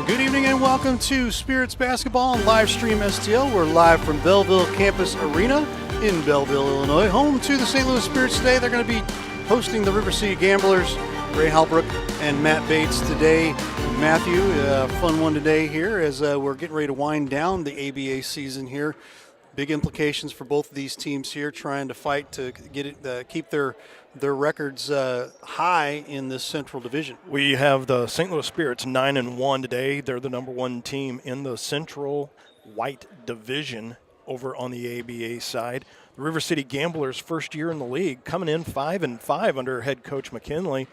Good evening and welcome to Spirits Basketball and Livestream STL. We're live from Belleville Campus Arena in Belleville, Illinois. Home to the St. Louis Spirits today. They're going to be hosting the River City Gamblers. Ray Halbrook and Matt Bates today. Matthew, fun one today here as we're getting ready to wind down the ABA season here. Big implications for both of these teams here, trying to fight to get it, keep their records high in this Central Division. We have the St. Louis Spirits 9-1 today. They're the number one team in the Central White Division over on the ABA side. The River City Gamblers, first year in the league, coming in 5-5 under head coach McKinley.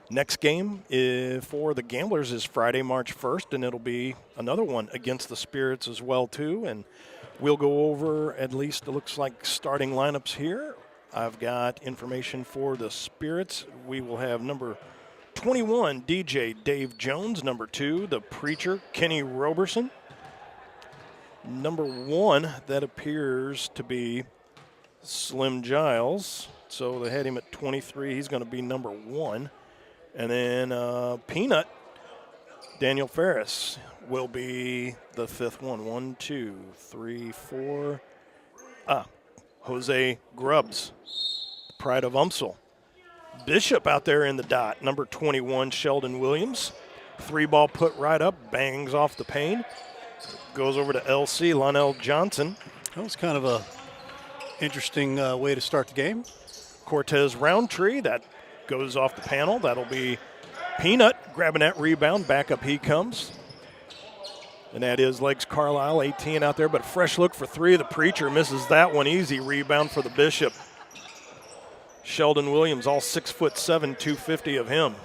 Next game for the Gamblers is Friday, March 1st, and it'll be another one against the Spirits as well, too. And we'll go over at least, it looks like, starting lineups here. I've got information for the Spirits. We will have number 21, DJ Dave Jones. Number 2, the Preacher, Kenny Roberson. Number 1, that appears to be Slim Giles. So they had him at 23. He's going to be number 1. And then Peanut, Daniel Ferris, will be the 5th one. 1, 2, 3, 4. Jose Grubbs, pride of UMSL. Bishop out there in the dot, number 21, Sheldon Williams. 3-ball put right up, bangs off the pane. Goes over to LC, Lonell Johnson. That was kind of a interesting way to start the game. Cortez Roundtree, that goes off the panel. That'll be Peanut grabbing that rebound. Back up he comes. And that is Legs Carlisle, 18 out there, but fresh look for 3. The Preacher misses that one. Easy rebound for the Bishop. Sheldon Williams, all 6'7", 250 of him.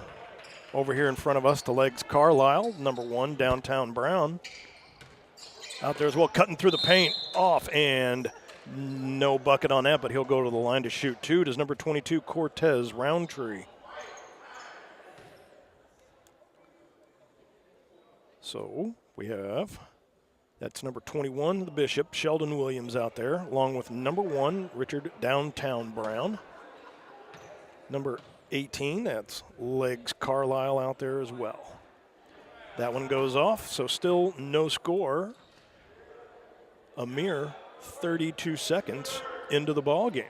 Over here in front of us to Legs Carlisle, number 1, Downtown Brown. Out there as well, cutting through the paint, off, and no bucket on that, but he'll go to the line to shoot 2. Does number 22, Cortez Roundtree. So we have, that's number 21, the Bishop, Sheldon Williams out there, along with number 1, Richard Downtown Brown. Number 18, that's Legs Carlisle out there as well. That one goes off, so still no score. A mere 32 seconds into the ball game.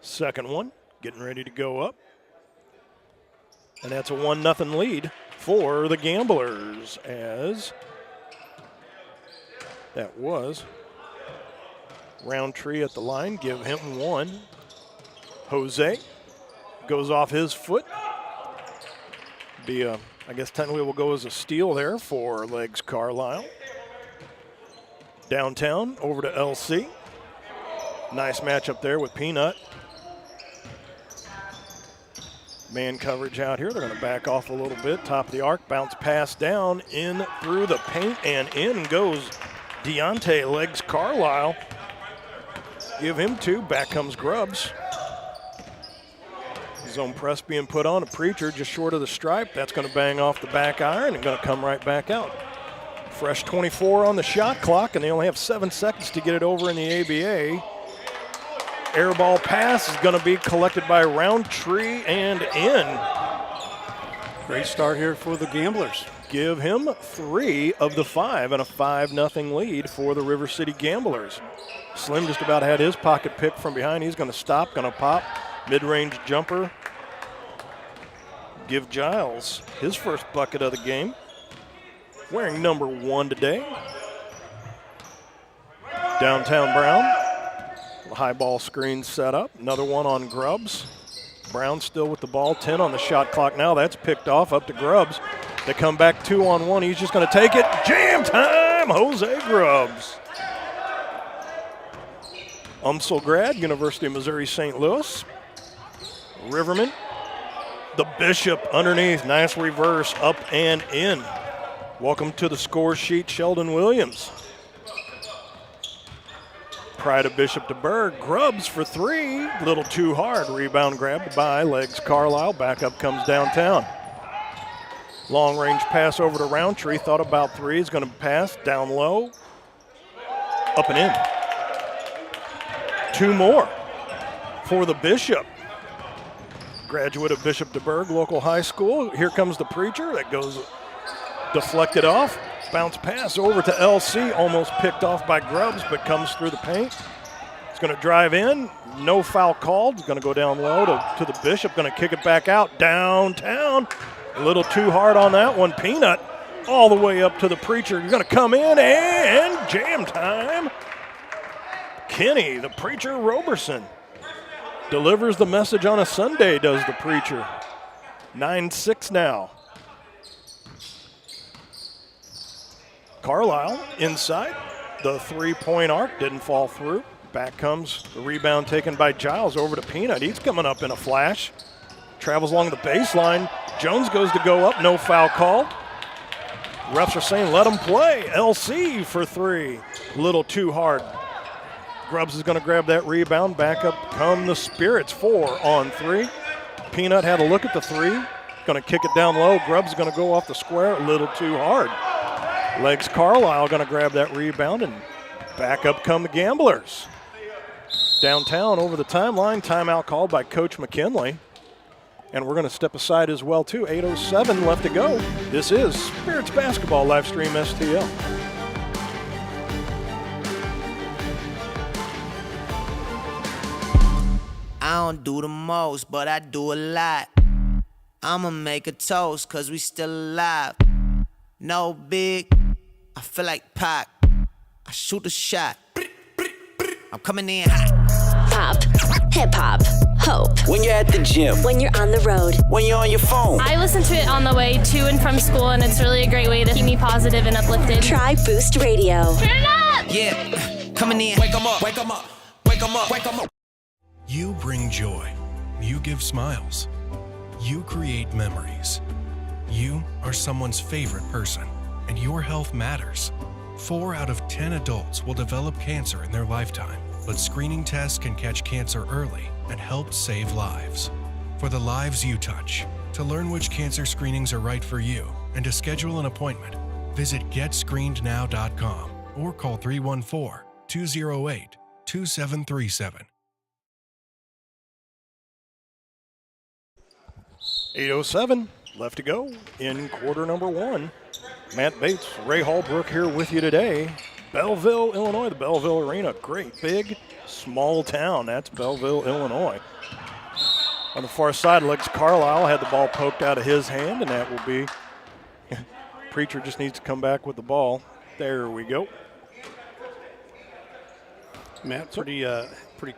Second one, getting ready to go up. And that's a 1-0 lead for the Gamblers, as that was Roundtree at the line. Give him 1. Jose goes off his foot. I guess technically will go as a steal there for Legs Carlisle. Downtown over to LC. Nice matchup there with Peanut. Man coverage out here. They're going to back off a little bit. Top of the arc. Bounce pass down in through the paint, and in goes Deontay Legs Carlisle. Give him 2. Back comes Grubbs. Zone press being put on. A Preacher just short of the stripe. That's going to bang off the back iron and going to come right back out. Fresh 24 on the shot clock, and they only have 7 seconds to get it over in the ABA. Air ball pass is going to be collected by Roundtree and in. Great start here for the Gamblers. Give him 3 of the 5 and a 5-0 lead for the River City Gamblers. Slim just about had his pocket picked from behind. He's going to stop, going to pop. Mid-range jumper. Give Giles his first bucket of the game. Wearing number 1 today. Downtown Brown. High ball screen set up. Another one on Grubbs. Brown still with the ball. 10 on the shot clock now. That's picked off up to Grubbs. They come back 2-on-1. He's just going to take it. Jam time, Jose Grubbs. UMSL grad, University of Missouri St. Louis. Riverman. The Bishop underneath. Nice reverse up and in. Welcome to the score sheet, Sheldon Williams. Pride of Bishop to Berg. Grubbs for 3. Little too hard. Rebound grabbed by Legs Carlisle. Back up comes Downtown. Long range pass over to Roundtree. Thought about 3. He's going to pass down low. Up and in. 2 more for the Bishop. graduate of Bishop DeBerg Local High School. Here comes the Preacher. That goes deflected off. Bounce pass over to LC, almost picked off by Grubbs, but comes through the paint. He's going to drive in. No foul called. He's going to go down low to the Bishop. Going to kick it back out downtown. A little too hard on that one. Peanut all the way up to the Preacher. He's going to come in and jam time. Kenny, the Preacher Roberson, delivers the message on a Sunday, does the Preacher. 9-6 now. Carlisle inside. The three-point arc didn't fall through. Back comes the rebound taken by Giles over to Peanut. He's coming up in a flash. Travels along the baseline. Jones goes to go up. No foul called. Refs are saying let him play. LC for three. A little too hard. Grubbs is going to grab that rebound. Back up come the Spirits. 4 on 3. Peanut had a look at the three. Going to kick it down low. Grubbs is going to go off the square. A little too hard. Legs Carlisle going to grab that rebound, and back up come the Gamblers. Downtown over the timeline. Timeout called by Coach McKinley. And we're going to step aside as well, too. 8:07 left to go. This is Spirits Basketball Livestream STL. I don't do the most, but I do a lot. I'ma make a toast, cause we still alive. No big, I feel like Pac. I shoot a shot. I'm coming in hot. Pop, hip-hop, hope. When you're at the gym. When you're on the road. When you're on your phone. I listen to it on the way to and from school, and it's really a great way to keep me positive and uplifted. Try Boost Radio. Turn it up! Yeah, coming in. Wake 'em up, wake 'em up, wake 'em up, wake 'em up. You bring joy. You give smiles. You create memories. You are someone's favorite person, and your health matters. 4 out of 10 adults will develop cancer in their lifetime, but screening tests can catch cancer early and help save lives. For the lives you touch, to learn which cancer screenings are right for you and to schedule an appointment, visit GetScreenedNow.com or call 314-208-2737. 8:07 left to go in quarter number 1. Matt Bates, Ray Hallbrook here with you today. Belleville, Illinois, the Belleville Arena. Great big, small town. That's Belleville, Illinois. On the far side, Lex Carlisle had the ball poked out of his hand, and that will be Preacher just needs to come back with the ball. There we go. Matt, pretty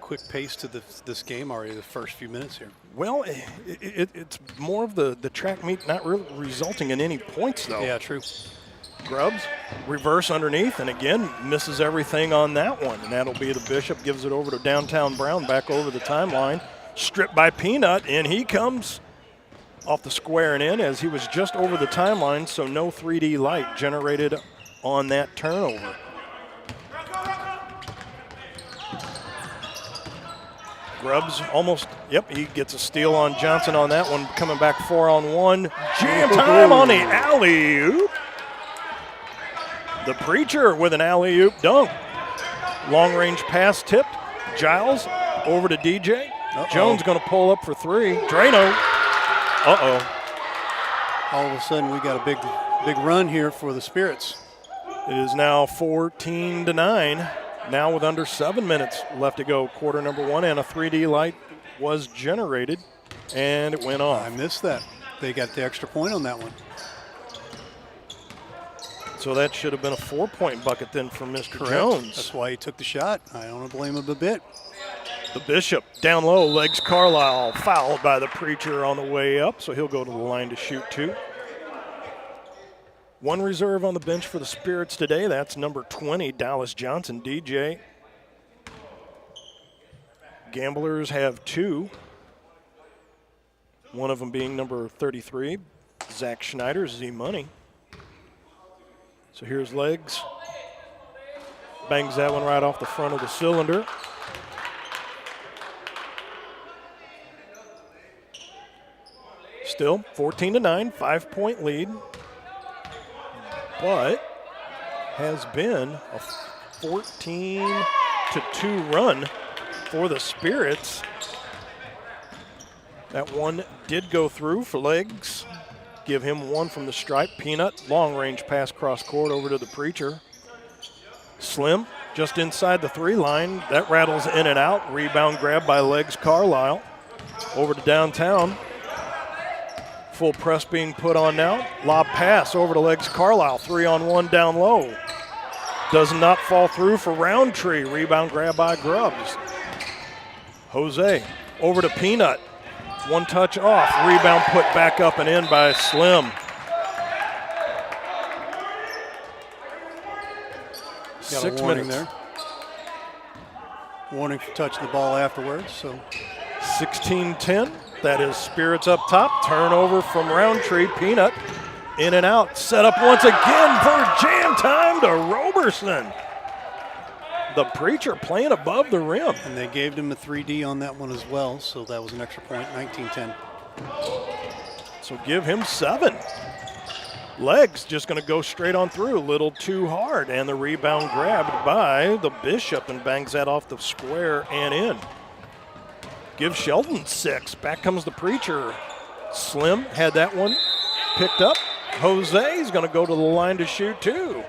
quick pace to this game already, the first few minutes here. Well, it's more of the track meet not really resulting in any points, though. Yeah, true. Grubbs, reverse underneath, and again, misses everything on that one. And that'll be the Bishop, gives it over to Downtown Brown, back over the timeline. Stripped by Peanut, and he comes off the square and in as he was just over the timeline, so no 3D light generated on that turnover. Grubbs almost, he gets a steal on Johnson on that one, coming back 4-on-1. Jam time on the alley-oop. The Preacher with an alley-oop dunk. Long-range pass tipped. Giles over to DJ. Jones going to pull up for 3. Drano. All of a sudden, we got a big run here for the Spirits. It is now 14-9. Now with under 7 minutes left to go, quarter number 1, and a 3D light was generated, and it went off. I missed that. They got the extra point on that one. So that should have been a 4-point bucket then for Mr. Correct. Jones. That's why he took the shot. I don't blame him a bit. The Bishop down low, legs Carlisle, fouled by the Preacher on the way up, so he'll go to the line to shoot 2. 1 reserve on the bench for the Spirits today. That's number 20, Dallas Johnson, DJ. Gamblers have 2. One of them being number 33, Zach Schneider, Z-Money. So here's Legs. Bangs that one right off the front of the cylinder. Still 14-9, 5-point lead. But has been a 14-2 run for the Spirits. That one did go through for legs. Give him one from the stripe. Peanut, long range pass cross court over to the Preacher. Slim, just inside the 3 line. That rattles in and out. Rebound grab by Legs Carlisle. Over to downtown. Full press being put on now. Lob pass over to Legs Carlisle. 3-on-1 down low. Does not fall through for Roundtree. Rebound grab by Grubbs. Jose over to Peanut. One touch off. Rebound put back up and in by Slim. Got 6 a warning minutes. there. Warning for touching the ball afterwards. So 16-10. That is Spirits up top. Turnover from Roundtree. Peanut in and out. Set up once again for jam time to Roberson. The Preacher playing above the rim. and they gave him a 3D on that one as well. So that was an extra point. 19-10. So give him 7. Legs just going to go straight on through. Little too hard. And the rebound grabbed by the Bishop and bangs that off the square and in. Give Sheldon 6. Back comes the Preacher. Slim had that one picked up. Jose's going to go to the line to shoot too.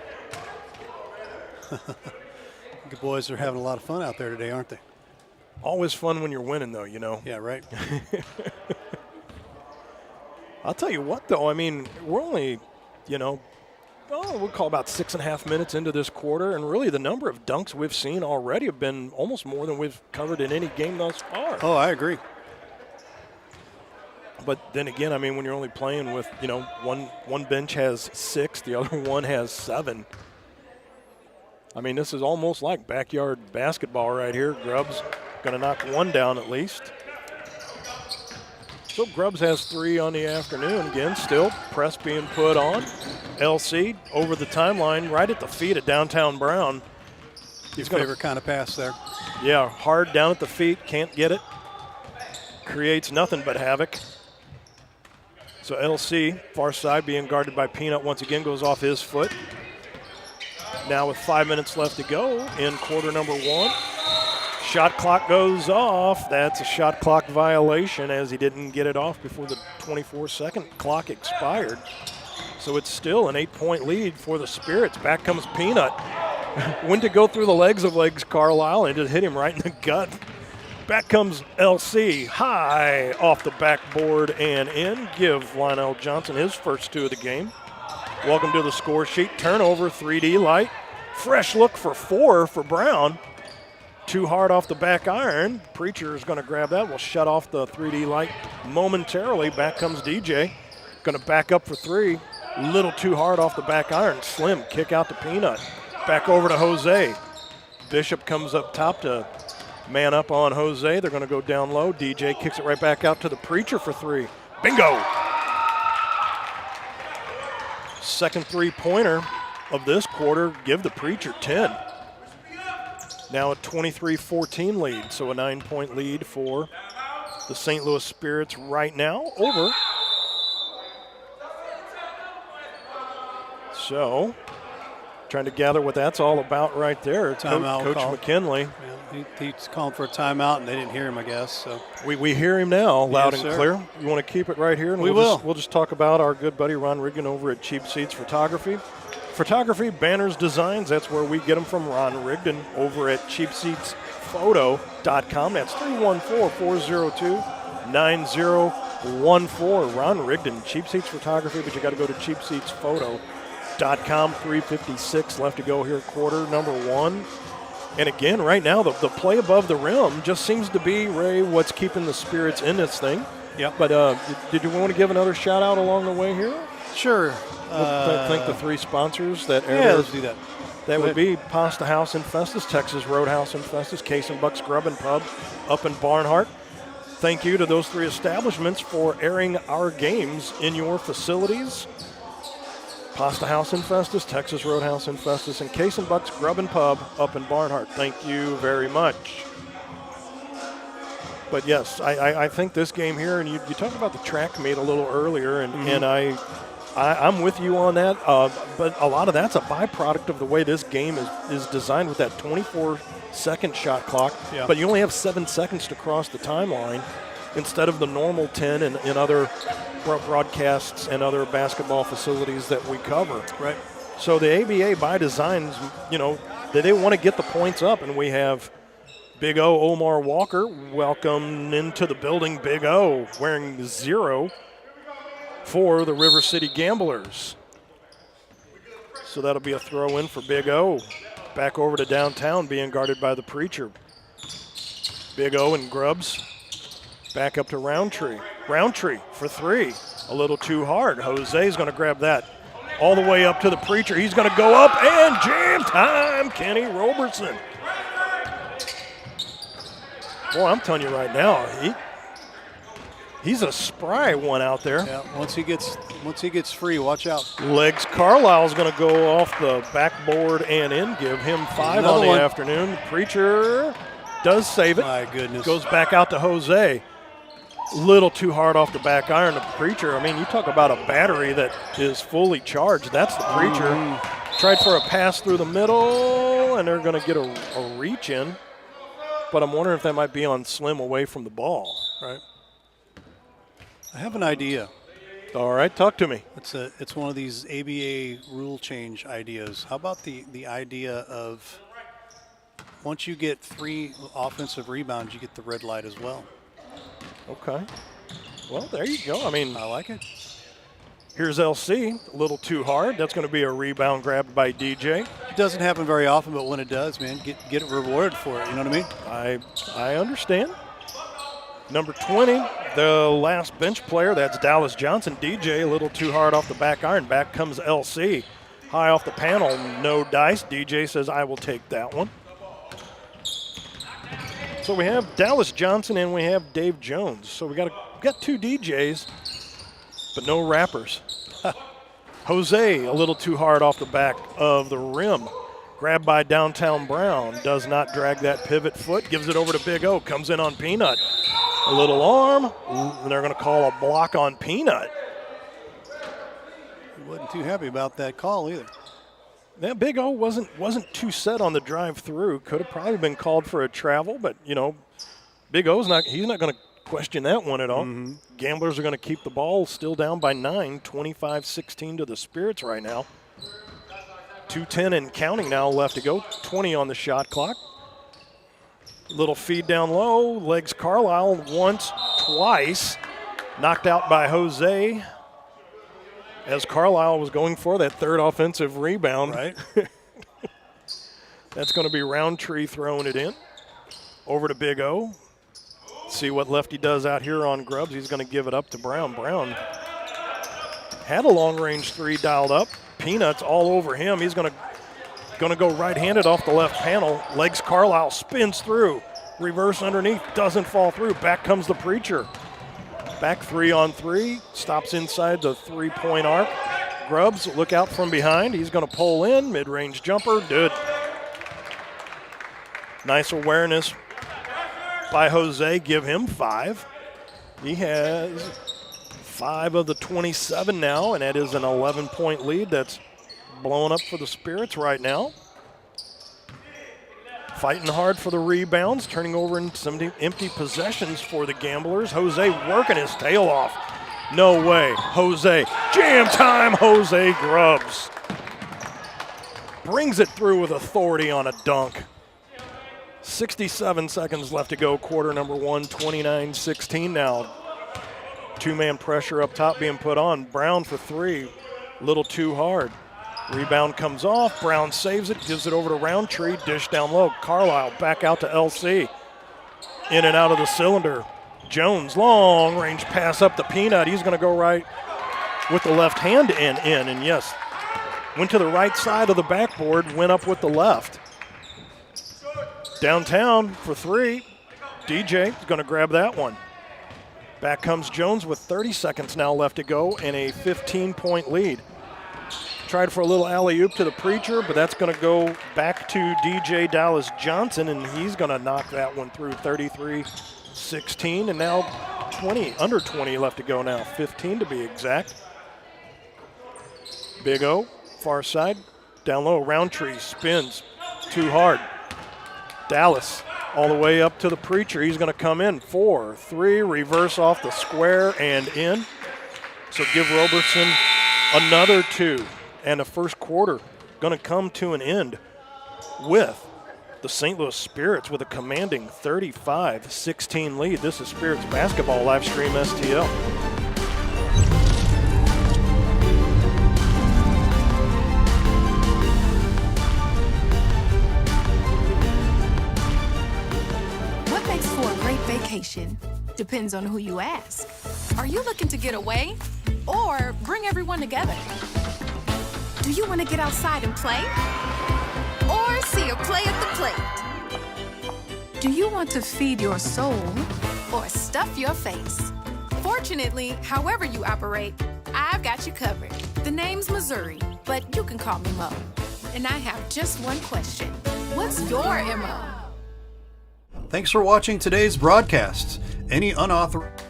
The boys are having a lot of fun out there today, aren't they? Always fun when you're winning, though, you know. Yeah, right. I'll tell you what, though. I mean, we're only, we'll call about 6.5 minutes into this quarter, and really the number of dunks we've seen already have been almost more than we've covered in any game thus far. Oh, I agree. But then again, I mean, when you're only playing with, one bench has 6, the other one has 7. I mean, this is almost like backyard basketball right here. Grubbs going to knock one down at least. So Grubbs has 3 on the afternoon. Again, still press being put on. LC over the timeline, right at the feet of Downtown Brown. Your favorite kind of pass there. Yeah, hard down at the feet, can't get it. Creates nothing but havoc. So LC, far side, being guarded by Peanut once again, goes off his foot. Now with 5 minutes left to go in quarter number 1. Shot clock goes off. That's a shot clock violation as he didn't get it off before the 24-second clock expired. So it's still an 8-point lead for the Spirits. Back comes Peanut. Went to go through the legs of Legs Carlisle and just hit him right in the gut. Back comes LC, high off the backboard and in. Give Lionel Johnson his first 2 of the game. Welcome to the score sheet. Turnover, 3D light. Fresh look for 4 for Brown. Too hard off the back iron. Preacher is going to grab that. Will shut off the 3D light momentarily. Back comes DJ. Going to back up for 3. Little too hard off the back iron. Slim kick out to Peanut. Back over to Jose. Bishop comes up top to man up on Jose. They're going to go down low. DJ kicks it right back out to the Preacher for 3. Bingo! Second 3-pointer of this quarter. Give the Preacher 10. Now a 23-14 lead, so a 9-point lead for the St. Louis Spirits right now over. So, trying to gather what that's all about right there. Timeout Coach call. McKinley. Yeah, he's calling for a timeout, and they didn't hear him, I guess. So We hear him now, loud Yes, and sir. clear. You want to keep it right here? And We we'll just talk about our good buddy Ron Rigdon over at Cheap Seats Photography. Photography, banners, designs, that's where we get them from. Ron Rigdon over at cheapseatsphoto.com. That's 314-402-9014. Ron Rigdon, Cheap Seats Photography, but you got to go to cheapseatsphoto.com. 3:56 left to go here, quarter number 1. And again, right now, the play above the rim just seems to be, Ray, what's keeping the Spirits in this thing. Yep. But did you want to give another shout out along the way here? sure. Thank the 3 sponsors that Yeah, aired. let's do that. That Go would ahead. be Pasta House in Festus, Texas Roadhouse in Festus, Case and Bucks Grub and Pub up in Barnhart. Thank you to those 3 establishments for airing our games in your facilities. Pasta House in Festus, Texas Roadhouse in Festus, and Case and Bucks Grub and Pub up in Barnhart. Thank you very much. But yes, I think this game here, and you talked about the track meet a little earlier, and I'm with you on that. But a lot of that's a byproduct of the way this game is designed with that 24-second shot clock. Yeah. But you only have 7 seconds to cross the timeline. instead of the normal 10 in other broadcasts and other basketball facilities that we cover. Right. So the ABA by design, they want to get the points up, and we have Big O Omar Walker welcome into the building. Big O wearing 0 for the River City Gamblers. So that'll be a throw in for Big O. Back over to downtown, being guarded by the Preacher. Big O and Grubbs. Back up to Roundtree. Roundtree for 3. A little too hard. Jose's going to grab that all the way up to the Preacher. He's going to go up and jam time. Kenny Robertson. Boy, I'm telling you right now, he's a spry one out there. Yeah. Once he gets free, watch out. Legs Carlisle's going to go off the backboard and in. Give him 5 Another on the one. afternoon. Preacher does save it. My goodness. Goes back out to Jose. Little too hard off the back iron. The Preacher, I mean, you talk about a battery that is fully charged. That's the Preacher. Tried for a pass through the middle, and they're going to get a reach in. But I'm wondering if that might be on Slim away from the ball. Right. I have an idea. All right, talk to me. It's one of these ABA rule change ideas. How about the idea of once you get 3 offensive rebounds, you get the red light as well. Okay. Well, there you go. I mean, I like it. here's LC, a little too hard. That's going to be a rebound grabbed by DJ. It doesn't happen very often, but when it does, man, get rewarded for it. You know what I mean? I understand. Number 20, the last bench player, that's Dallas Johnson. DJ, a little too hard off the back iron. Back comes LC. High off the panel, no dice. DJ says, I will take that one. So we have Dallas Johnson and we have Dave Jones. So we got 2 DJs, but no rappers. Jose, a little too hard off the back of the rim. Grabbed by Downtown Brown. Does not drag that pivot foot. Gives it over to Big O. Comes in on Peanut. A little arm. And they're going to call a block on Peanut. He wasn't too happy about that call either. That Big O wasn't too set on the drive through. Could have probably been called for a travel, but Big O's he's not going to question that one at all. Mm-hmm. Gamblers are going to keep the ball still down by 9, 25-16 to the Spirits right now. 2:10 and counting now left to go. 20 on the shot clock. Little feed down low. Legs Carlisle once, twice. Knocked out by Jose. As Carlisle was going for that 3rd offensive rebound. Right. That's going to be Roundtree throwing it in. Over to Big O. See what Lefty does out here on Grubbs. He's going to give it up to Brown. Brown had a long-range 3 dialed up. Peanuts all over him. He's going to go right-handed off the left panel. Legs Carlisle, spins through. Reverse underneath, doesn't fall through. Back comes the Preacher. Back 3-on-3, stops inside the 3-point arc. Grubbs, look out from behind. He's going to pull in, mid-range jumper, good. Nice awareness by Jose, give him 5. He has 5 of the 27 now, and that is an 11-point lead that's blowing up for the Spirits right now. Fighting hard for the rebounds, turning over in some empty possessions for the Gamblers. Jose working his tail off. No way. Jose. Jam time, Jose Grubbs. Brings it through with authority on a dunk. 67 seconds left to go, quarter number 1, 29-16 now. 2-man pressure up top being put on. Brown for 3, a little too hard. Rebound comes off, Brown saves it, gives it over to Roundtree, dish down low. Carlisle back out to LC. In and out of the cylinder. Jones, long range pass up to Peanut. He's going to go right with the left hand and in. And yes, went to the right side of the backboard, went up with the left. Downtown for 3. DJ is going to grab that one. Back comes Jones with 30 seconds now left to go and a 15-point lead. Tried for a little alley-oop to the Preacher, but that's going to go back to DJ Dallas Johnson, and he's going to knock that one through. 33-16, and now under 20 left to go now, 15 to be exact. Big O, far side, down low, Roundtree spins, too hard. Dallas all the way up to the Preacher. He's going to come in 4-3, reverse off the square and in. So give Roberson another 2. And the first quarter going to come to an end with the St. Louis Spirits with a commanding 35-16 lead. This is Spirits Basketball live stream STL. What makes for a great vacation depends on who you ask. Are you looking to get away or bring everyone together? Do you want to get outside and play? Or see a play at the plate? Do you want to feed your soul or stuff your face? Fortunately, however you operate, I've got you covered. The name's Missouri, but you can call me Mo. And I have just one question. What's your MO? Thanks for watching today's broadcast. Any unauthorized...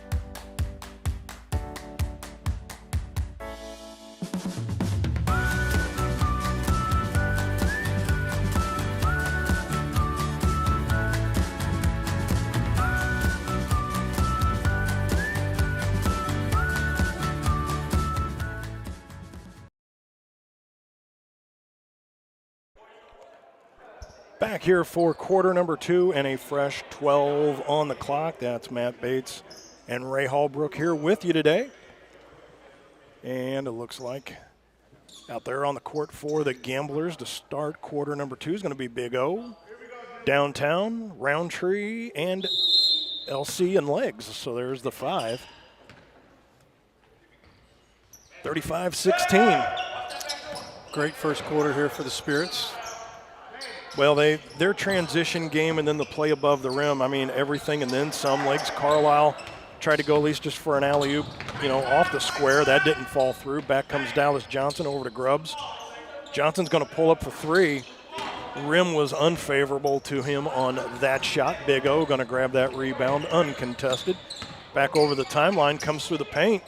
Back here for quarter number 2 and a fresh 12 on the clock. That's Matt Bates and Ray Hallbrook here with you today. And it looks like out there on the court for the Gamblers to start quarter number 2 is going to be Big O, Downtown, Roundtree, and LC and Legs. So there's the 5. 35-16. Great first quarter here for the Spirits. Well, their transition game and then the play above the rim, I mean, everything and then some. Legs Carlisle tried to go at least just for an alley-oop, off the square. That didn't fall through. Back comes Dallas Johnson over to Grubbs. Johnson's going to pull up for 3. Rim was unfavorable to him on that shot. Big O going to grab that rebound uncontested. Back over the timeline, comes through the paint.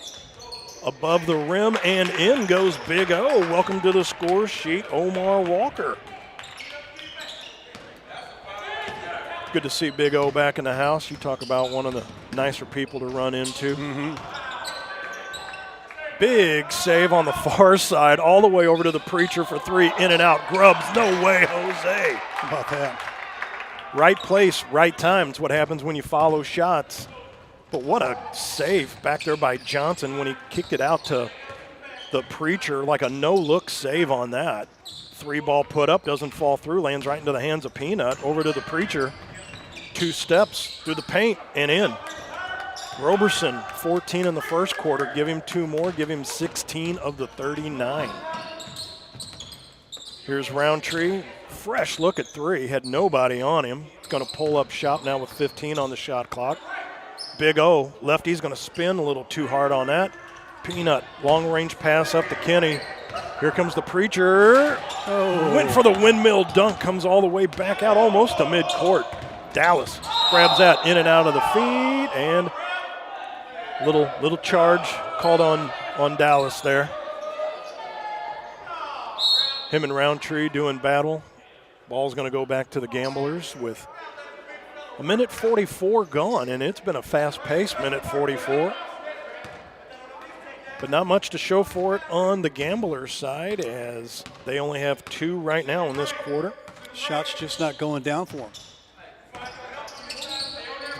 Above the rim and in goes Big O. Welcome to the score sheet, Omar Walker. Good to see Big O back in the house. You talk about one of the nicer people to run into. Big save on the far side, all the way over to the Preacher for 3, in and out. Grubbs, no way, Jose. How about that? Right place, right time. It's what happens when you follow shots. But what a save back there by Johnson when he kicked it out to the Preacher, like a no-look save on that. 3-ball put up, doesn't fall through, lands right into the hands of Peanut. Over to the Preacher. 2 steps through the paint and in. Roberson, 14 in the first quarter. Give him 2 more, give him 16 of the 39. Here's Roundtree. Fresh look at 3. Had nobody on him. Going to pull up shot now with 15 on the shot clock. Big O, lefty's going to spin a little too hard on that. Peanut, long-range pass up to Kenny. Here comes the Preacher. Went for the windmill dunk, comes all the way back out almost to midcourt. Dallas grabs that in and out of the feet, and little charge called on Dallas there. Him and Roundtree doing battle. Ball's going to go back to the Gamblers with a minute 44 gone, and it's been a fast-paced minute 44. But not much to show for it on the Gamblers side, as they only have 2 right now in this quarter. Shots just not going down for them.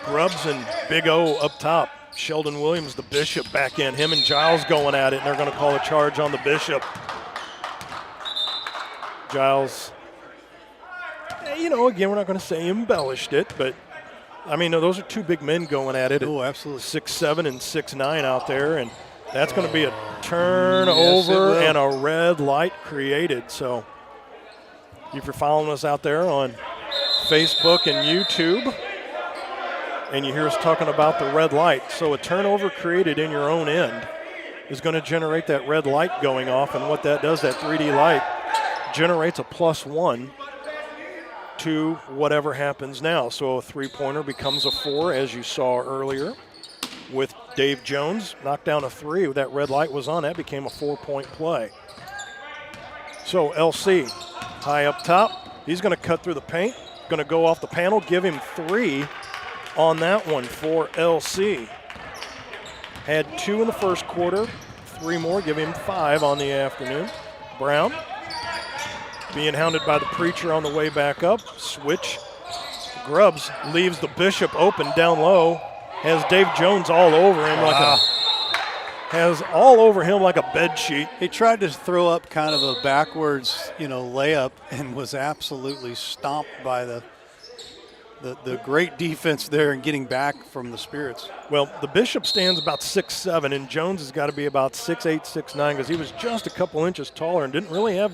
Grubbs and Big O up top. Sheldon Williams, the Bishop, back in. Him and Giles going at it, and they're going to call a charge on the Bishop. Giles, again, we're not going to say embellished it, but, I mean, those are 2 big men going at it. Oh, absolutely. 6'7" and 6'9" out there, and that's going to be a turnover and a red light created. So if you're following us out there on Facebook and YouTube, and you hear us talking about the red light. So a turnover created in your own end is going to generate that red light going off, and what that does, that 3D light, generates a +1 to whatever happens now. So a 3-pointer becomes a 4, as you saw earlier with Dave Jones. Knocked down a 3. That red light was on. That became a 4-point play. So LC high up top. He's going to cut through the paint. going to go off the panel, give him 3 on that one for LC. Had 2 in the first quarter, 3 more, give him 5 on the afternoon. Brown being hounded by the Preacher on the way back up. Switch. Grubbs leaves the Bishop open down low. Has Dave Jones all over him like a bed sheet. He tried to throw up kind of a backwards, layup and was absolutely stomped by the great defense there and getting back from the Spirits. Well, the Bishop stands about 6'7", and Jones has got to be about 6'8", 6'9", because he was just a couple inches taller and didn't really have,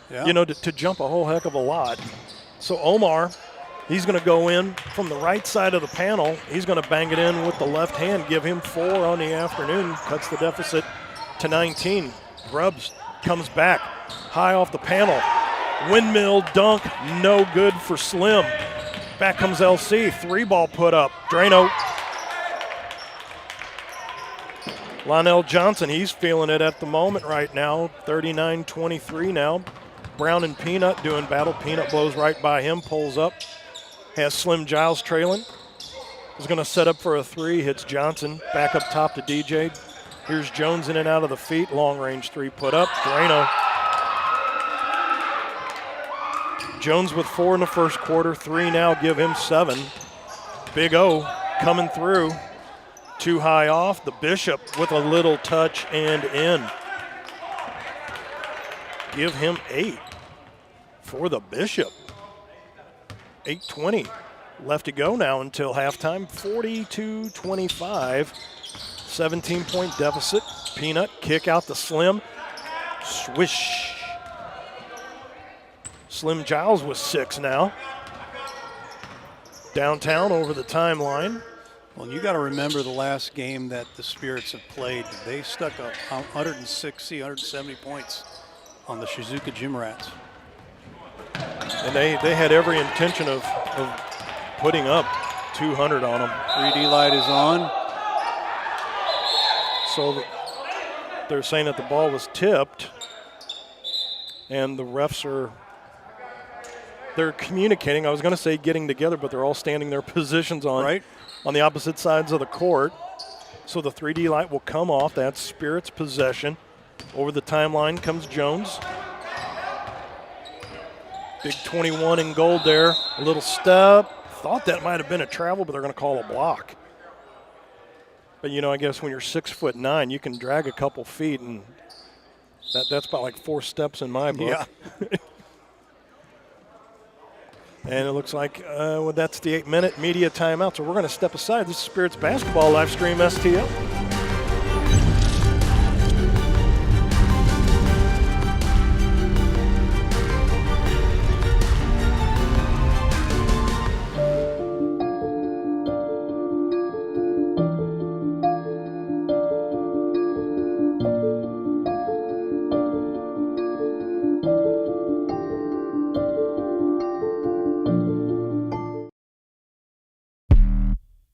to jump a whole heck of a lot. So Omar, he's going to go in from the right side of the panel. He's going to bang it in with the left hand, give him 4 on the afternoon, cuts the deficit to 19. Grubbs comes back, high off the panel. Windmill dunk, no good for Slim. Back comes LC, 3-ball put up. Drano. Lionel Johnson, he's feeling it at the moment right now. 39-23 now. Brown and Peanut doing battle. Peanut blows right by him, pulls up. Has Slim Giles trailing. Is going to set up for a 3, hits Johnson. Back up top to DJ. Here's Jones in and out of the feet. Long range 3 put up. Drano. Jones with 4 in the first quarter, 3 now, give him 7. Big O coming through. Too high off. The Bishop with a little touch and in. Give him 8 for the Bishop. 8:20 left to go now until halftime. 42-25. 17-point deficit. Peanut kick out to Slim. Swish. Slim Giles with 6 now. Downtown over the timeline. Well, you got to remember the last game that the Spirits have played. They stuck up 160, 170 points on the Shizuoka Gym Rats. And they had every intention of putting up 200 on them. 3D light is on. So they're saying that the ball was tipped, and the refs they're communicating. I was going to say getting together, but they're all standing their positions on the opposite sides of the court. So the 3D light will come off. That's Spirits possession. Over the timeline comes Jones. Big 21 in gold there. A little step. Thought that might have been a travel, but they're going to call a block. But, I guess when you're 6'9", you can drag a couple feet, and that's about like 4 steps in my book. Yeah. And it looks like that's the 8-minute media timeout. So we're going to step aside. This is Spirits Basketball Live Stream STL.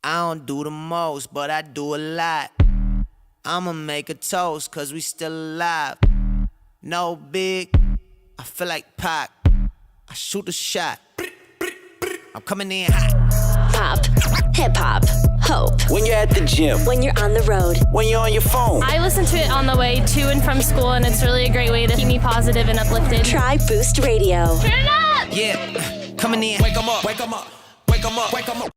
I don't do the most, but I do a lot. I'ma make a toast, cause we still alive. No big, I feel like Pac. I shoot a shot. I'm coming in hot. Pop, hip hop, hope. When you're at the gym. When you're on the road. When you're on your phone. I listen to it on the way to and from school, and it's really a great way to keep me positive and uplifted. Try Boost Radio. Turn it up! Yeah, coming in. Wake 'em up. Wake 'em up. Wake 'em up. Wake 'em up.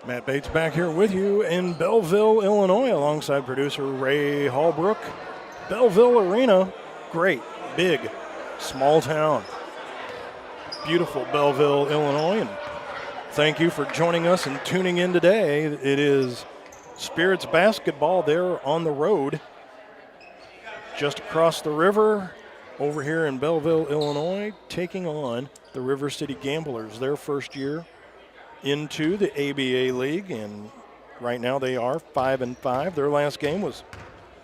Matt Bates back here with you in Belleville, Illinois, alongside producer Ray Hallbrook. Belleville Arena, great, big, small town. Beautiful Belleville, Illinois. And thank you for joining us and tuning in today. It is Spirits basketball there on the road, just across the river over here in Belleville, Illinois, taking on the River City Gamblers, their first year into the ABA League, and Right now they are 5-5. Their last game was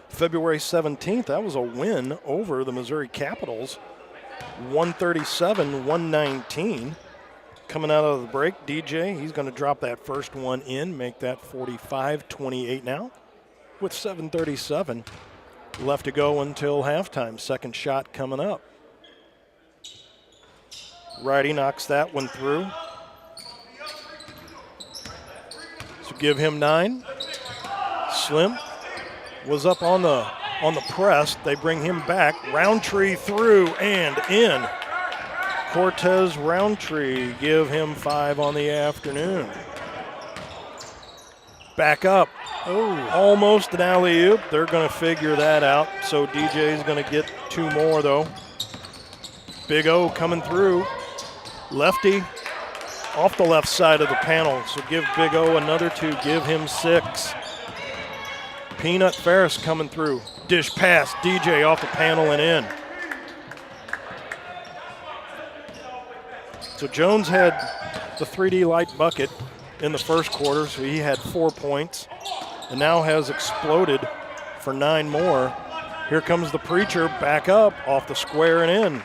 February 17th. That was a win over the Missouri Capitals, 137-119. Coming out of the break, DJ, he's going to drop that first one in, make that 45-28 now, with 7:37 left to go until halftime. Second shot coming up. Righty knocks that one through. So give him 9. Slim was up on the press. They bring him back. Roundtree through and in. Cortez Roundtree, give him 5 on the afternoon. Back up. Oh, almost an alley-oop. They're going to figure that out. So DJ's going to get 2 more, though. Big O coming through. Lefty off the left side of the panel. So give Big O another 2. Give him 6. Peanut Ferris coming through. Dish pass. DJ off the panel and in. So Jones had the 3D light bucket in the first quarter, so he had 4 points, and now has exploded for 9 more. Here comes the Preacher back up off the square and in.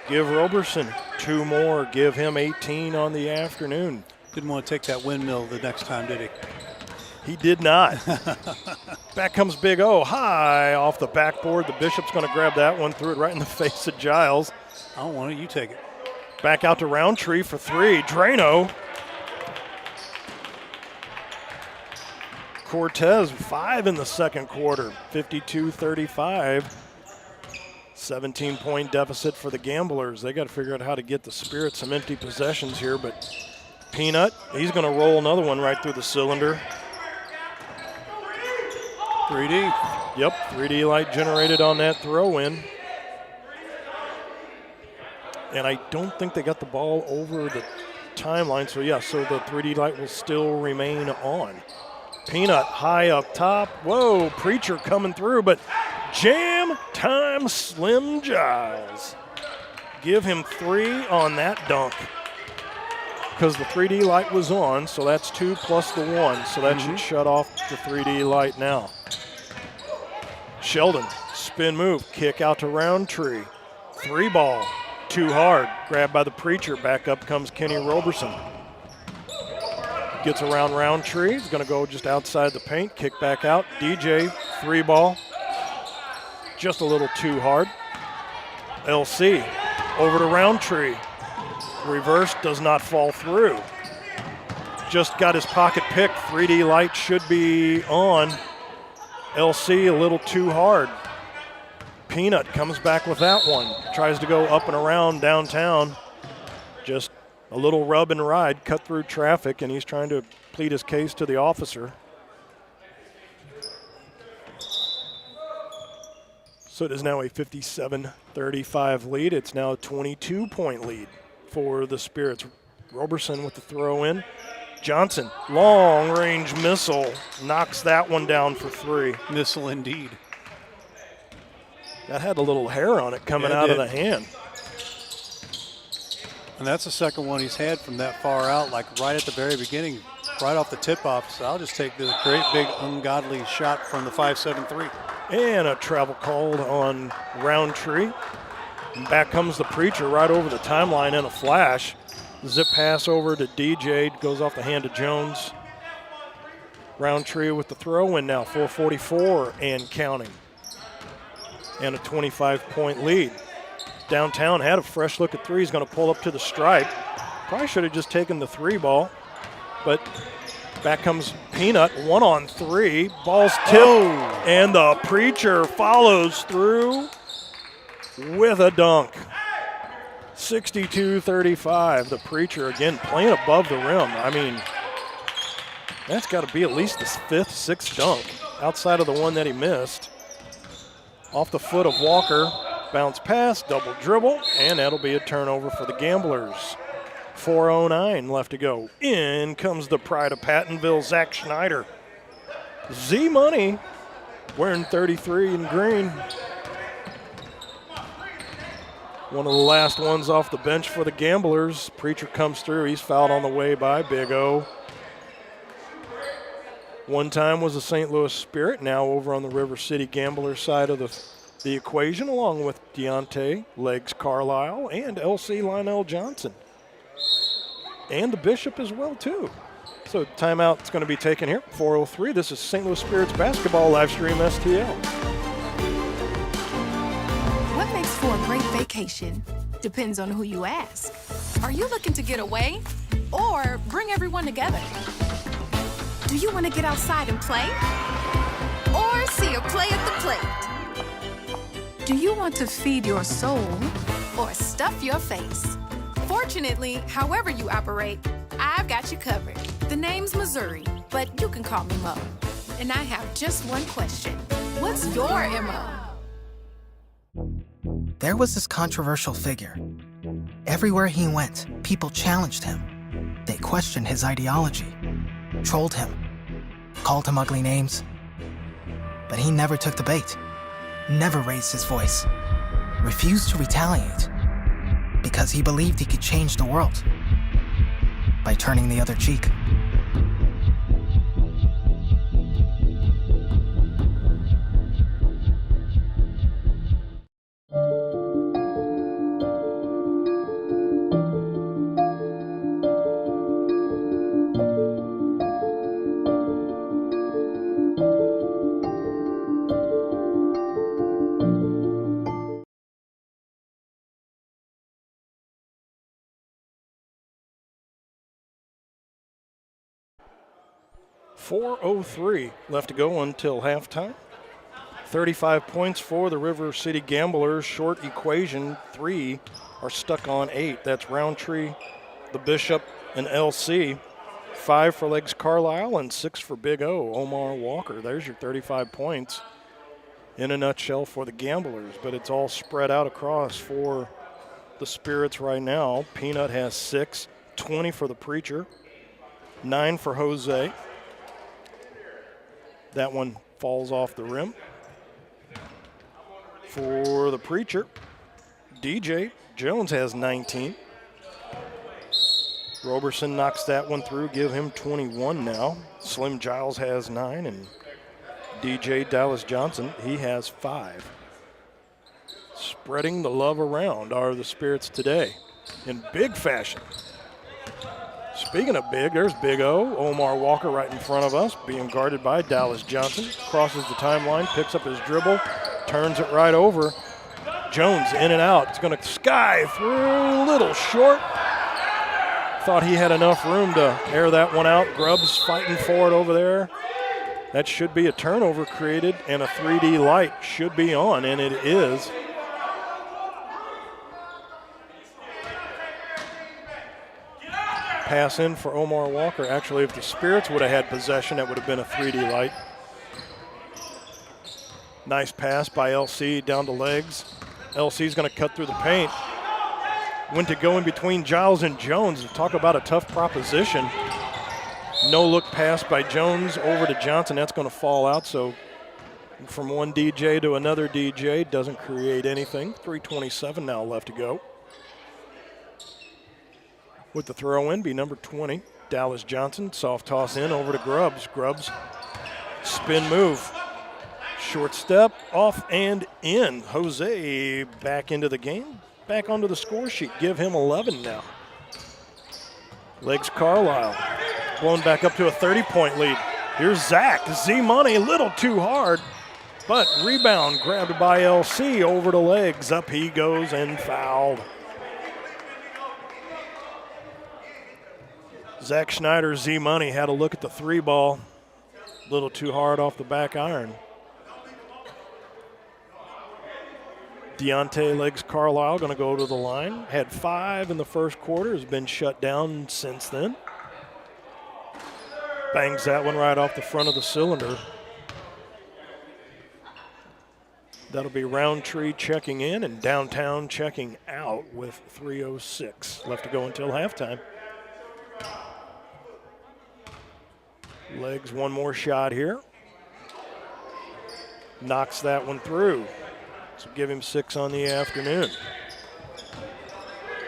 Give Roberson 2 more. Give him 18 on the afternoon. Didn't want to take that windmill the next time, did he? He did not. Back comes Big O, high off the backboard. The Bishop's going to grab that one, threw it right in the face of Giles. I don't want it, you take it. Back out to Roundtree for 3. Drano. Cortez, 5 in the second quarter, 52-35. 17-point deficit for the Gamblers. They got to figure out how to get the Spirits some empty possessions here, but Peanut, he's going to roll another one right through the cylinder. 3D. Yep, 3D light generated on that throw-in. And I don't think they got the ball over the timeline, so yeah, so the 3D light will still remain on. Peanut high up top. Whoa, Preacher coming through, but jam time Slim Giles. Give him 3 on that dunk because the 3D light was on, so that's 2 plus the 1, so that should shut off the 3D light now. Sheldon, spin move, kick out to Roundtree. 3 ball. Too hard. Grabbed by the Preacher. Back up comes Kenny Roberson. Gets around Roundtree. He's going to go just outside the paint. Kick back out. DJ, 3 ball. Just a little too hard. LC over to Roundtree. Reverse does not fall through. Just got his pocket picked. 3D light should be on. LC a little too hard. Peanut comes back with that one. Tries to go up and around downtown. Just a little rub and ride, cut through traffic, and he's trying to plead his case to the officer. So it is now a 57-35 lead. It's now a 22-point lead for the Spirits. Roberson with the throw in. Johnson, long-range missile, knocks that one down for 3. Missile indeed. That had a little hair on it coming out of the hand. And that's the second one he's had from that far out, like right at the very beginning, right off the tip-off. So I'll just take this great big ungodly shot from the 5-7-3. And a travel called on Roundtree. And back comes the Preacher right over the timeline in a flash. Zip pass over to DJ, goes off the hand of Jones. Roundtree with the throw-in now, 4:44 and counting. And a 25-point lead. Downtown had a fresh look at 3. He's going to pull up to the stripe. Probably should have just taken the 3 ball, but back comes Peanut, 1-on-3. Ball's tipped, and the Preacher follows through with a dunk. 62-35. The Preacher again playing above the rim. I mean, that's got to be at least the 5th, 6th dunk outside of the one that he missed. Off the foot of Walker, bounce pass, double dribble, and that'll be a turnover for the Gamblers. 4:09 left to go. In comes the pride of Pattonville, Zach Schneider. Z-Money wearing 33 in green. One of the last ones off the bench for the Gamblers. Preacher comes through. He's fouled on the way by Big O. One time was the St. Louis Spirit, now over on the River City Gamblers side of the equation, along with Deontay Legs Carlisle and LC Lionel Johnson. And the Bishop as well, too. So timeout's going to be taken here, 4:03. This is St. Louis Spirits basketball live stream STL. What makes for a great vacation depends on who you ask. Are you looking to get away or bring everyone together? Do you want to get outside and play? Or see a play at the plate? Do you want to feed your soul or stuff your face? Fortunately, however you operate, I've got you covered. The name's Missouri, but you can call me Mo. And I have just one question. What's your MO? There was this controversial figure. Everywhere he went, people challenged him. They questioned his ideology, trolled him, called him ugly names. But he never took the bait, never raised his voice, refused to retaliate, because he believed he could change the world by turning the other cheek. .403 left to go until halftime. 35 points for the River City Gamblers. Short equation, 3 are stuck on 8. That's Roundtree, the Bishop, and LC. 5 for Legs Carlisle and 6 for Big O, Omar Walker. There's your 35 points in a nutshell for the Gamblers, but it's all spread out across for the Spirits right now. Peanut has 6, 20 for the Preacher, 9 for Jose. That one falls off the rim. For the Preacher, DJ Jones has 19. Roberson knocks that one through, give him 21 now. Slim Giles has 9, and DJ Dallas Johnson, he has 5. Spreading the love around are the Spirits today in big fashion. Speaking of big, there's Big O, Omar Walker right in front of us, being guarded by Dallas Johnson. Crosses the timeline, picks up his dribble, turns it right over. Jones in and out. It's going to sky through, a little short. Thought he had enough room to air that one out. Grubbs fighting for it over there. That should be a turnover created, and a 3D light should be on, and it is. Pass in for Omar Walker. Actually, if the Spirits would have had possession, that would have been a 3D light. Nice pass by LC down to Legs. LC's going to cut through the paint. Went to go in between Giles and Jones. Talk about a tough proposition. No look pass by Jones over to Johnson. That's going to fall out. So from one DJ to another DJ, doesn't create anything. 3:27 now left to go. With the throw in, be number 20, Dallas Johnson. Soft toss in over to Grubbs. Grubbs, spin move. Short step, off and in. Jose back into the game, back onto the score sheet. Give him 11 now. Legs Carlisle, blown back up to a 30-point lead. Here's Zach, Z-Money, a little too hard, but rebound grabbed by LC over to Legs. Up he goes and fouled. Zach Schneider, Z-Money, had a look at the 3 ball. A little too hard off the back iron. Deontay Legs Carlisle going to go to the line. Had 5 in the first quarter, has been shut down since then. Bangs that one right off the front of the cylinder. That'll be Roundtree checking in and Downtown checking out with 3:06 left to go until halftime. Legs, one more shot here. Knocks that one through. So give him 6 on the afternoon.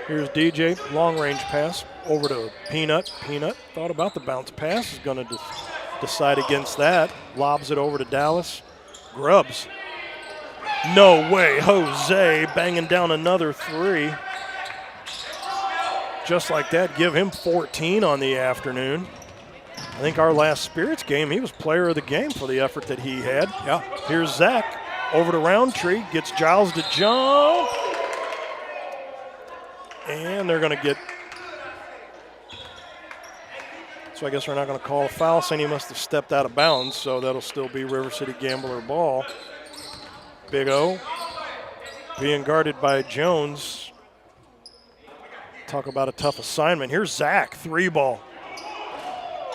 Here's DJ, long range pass over to Peanut. Peanut thought about the bounce pass, is going to decide against that. Lobs it over to Dallas. Grubbs. No way. Jose banging down another three. Just like that, give him 14 on the afternoon. I think our last Spirits game, he was player of the game for the effort that he had. Yeah. Here's Zach over to Roundtree, gets Giles to jump. And they're going to get, so I guess we're not going to call a foul, saying he must have stepped out of bounds, so that'll still be River City Gambler ball. Big O being guarded by Jones. Talk about a tough assignment. Here's Zach, 3-ball.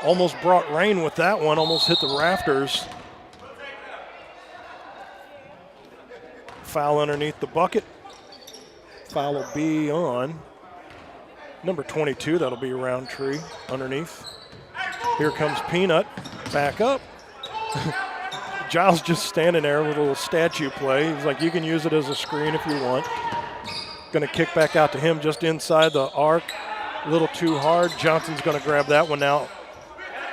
Almost brought rain with that one, almost hit the rafters. Foul underneath the bucket. Foul will be on number 22, that'll be Roundtree underneath. Here comes Peanut, back up. Giles just standing there with a little statue play. He's like, you can use it as a screen if you want. Going to kick back out to him just inside the arc. A little too hard. Johnson's going to grab that one now.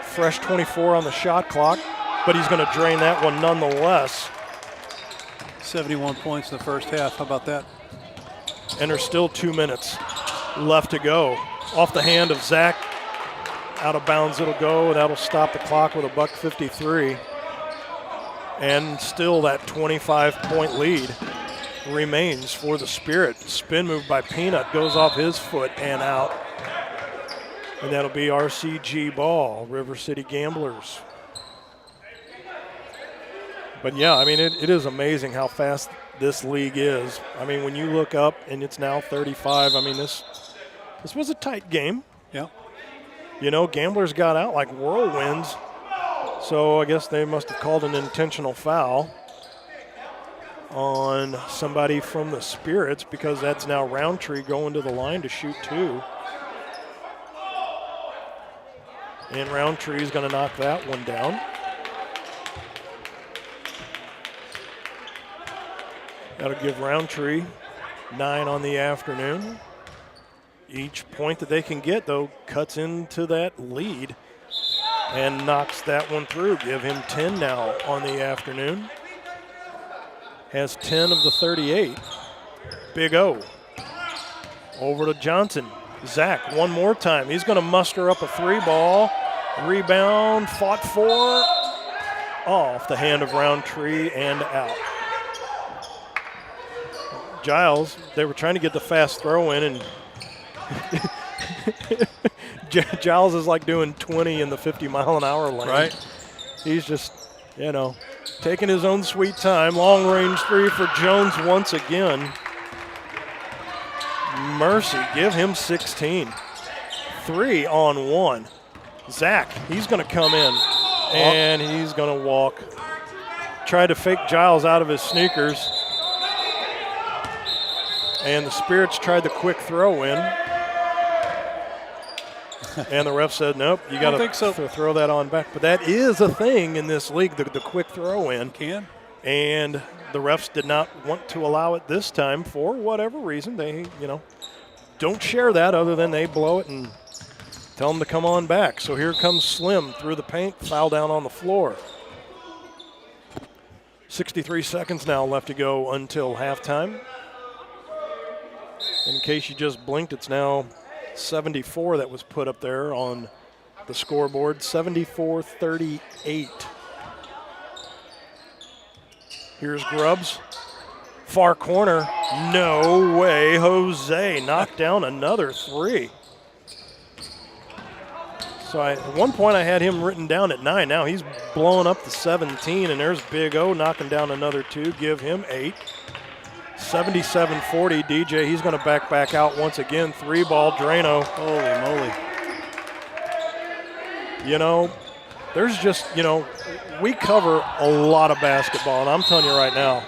Fresh 24 on the shot clock, but he's going to drain that one nonetheless. 71 points in the first half. How about that? And there's still 2 minutes left to go. Off the hand of Zach. Out of bounds it'll go. That'll stop the clock with a $1.53. And still that 25-point lead remains for the Spirit. Spin move by Peanut goes off his foot and out. And that'll be RCG ball, River City Gamblers. But yeah, I mean, it is amazing how fast this league is. I mean, when you look up and it's now 35, I mean, this was a tight game. Yeah. You know, Gamblers got out like whirlwinds. So I guess they must have called an intentional foul on somebody from the Spirits, because that's now Roundtree going to the line to shoot 2. And Roundtree is going to knock that one down. That'll give Roundtree 9 on the afternoon. Each point that they can get, though, cuts into that lead and knocks that one through. Give him 10 now on the afternoon. Has 10 of the 38. Big O. Over to Johnson. Zach, one more time. He's going to muster up a 3-ball. Rebound, fought for. Off the hand of Roundtree and out. Giles, they were trying to get the fast throw in, and Giles is like doing 20 in the 50-mile-an-hour lane. Right. He's just, you know, taking his own sweet time. Long-range 3 for Jones once again. Mercy, give him 16. 3 on 1. Zach, he's going to come in, and he's going to walk. Tried to fake Giles out of his sneakers. And the Spirits tried the quick throw in. And the ref said, nope, you got to throw that on back. But that is a thing in this league, the quick throw in. Can. And the refs did not want to allow it this time for whatever reason. They, you know, don't share that other than they blow it and tell them to come on back. So here comes Slim through the paint, foul down on the floor. 63 seconds now left to go until halftime. In case you just blinked, it's now 74 that was put up there on the scoreboard, 74-38. Here's Grubbs. Far corner. No way. Jose knocked down another 3. So at one point I had him written down at 9. Now he's blowing up to 17, and there's Big O knocking down another 2. Give him 8. 77-40, DJ, he's going to back out once again. 3-ball, Drano. Holy moly. You know, there's just, you know, we cover a lot of basketball, and I'm telling you right now,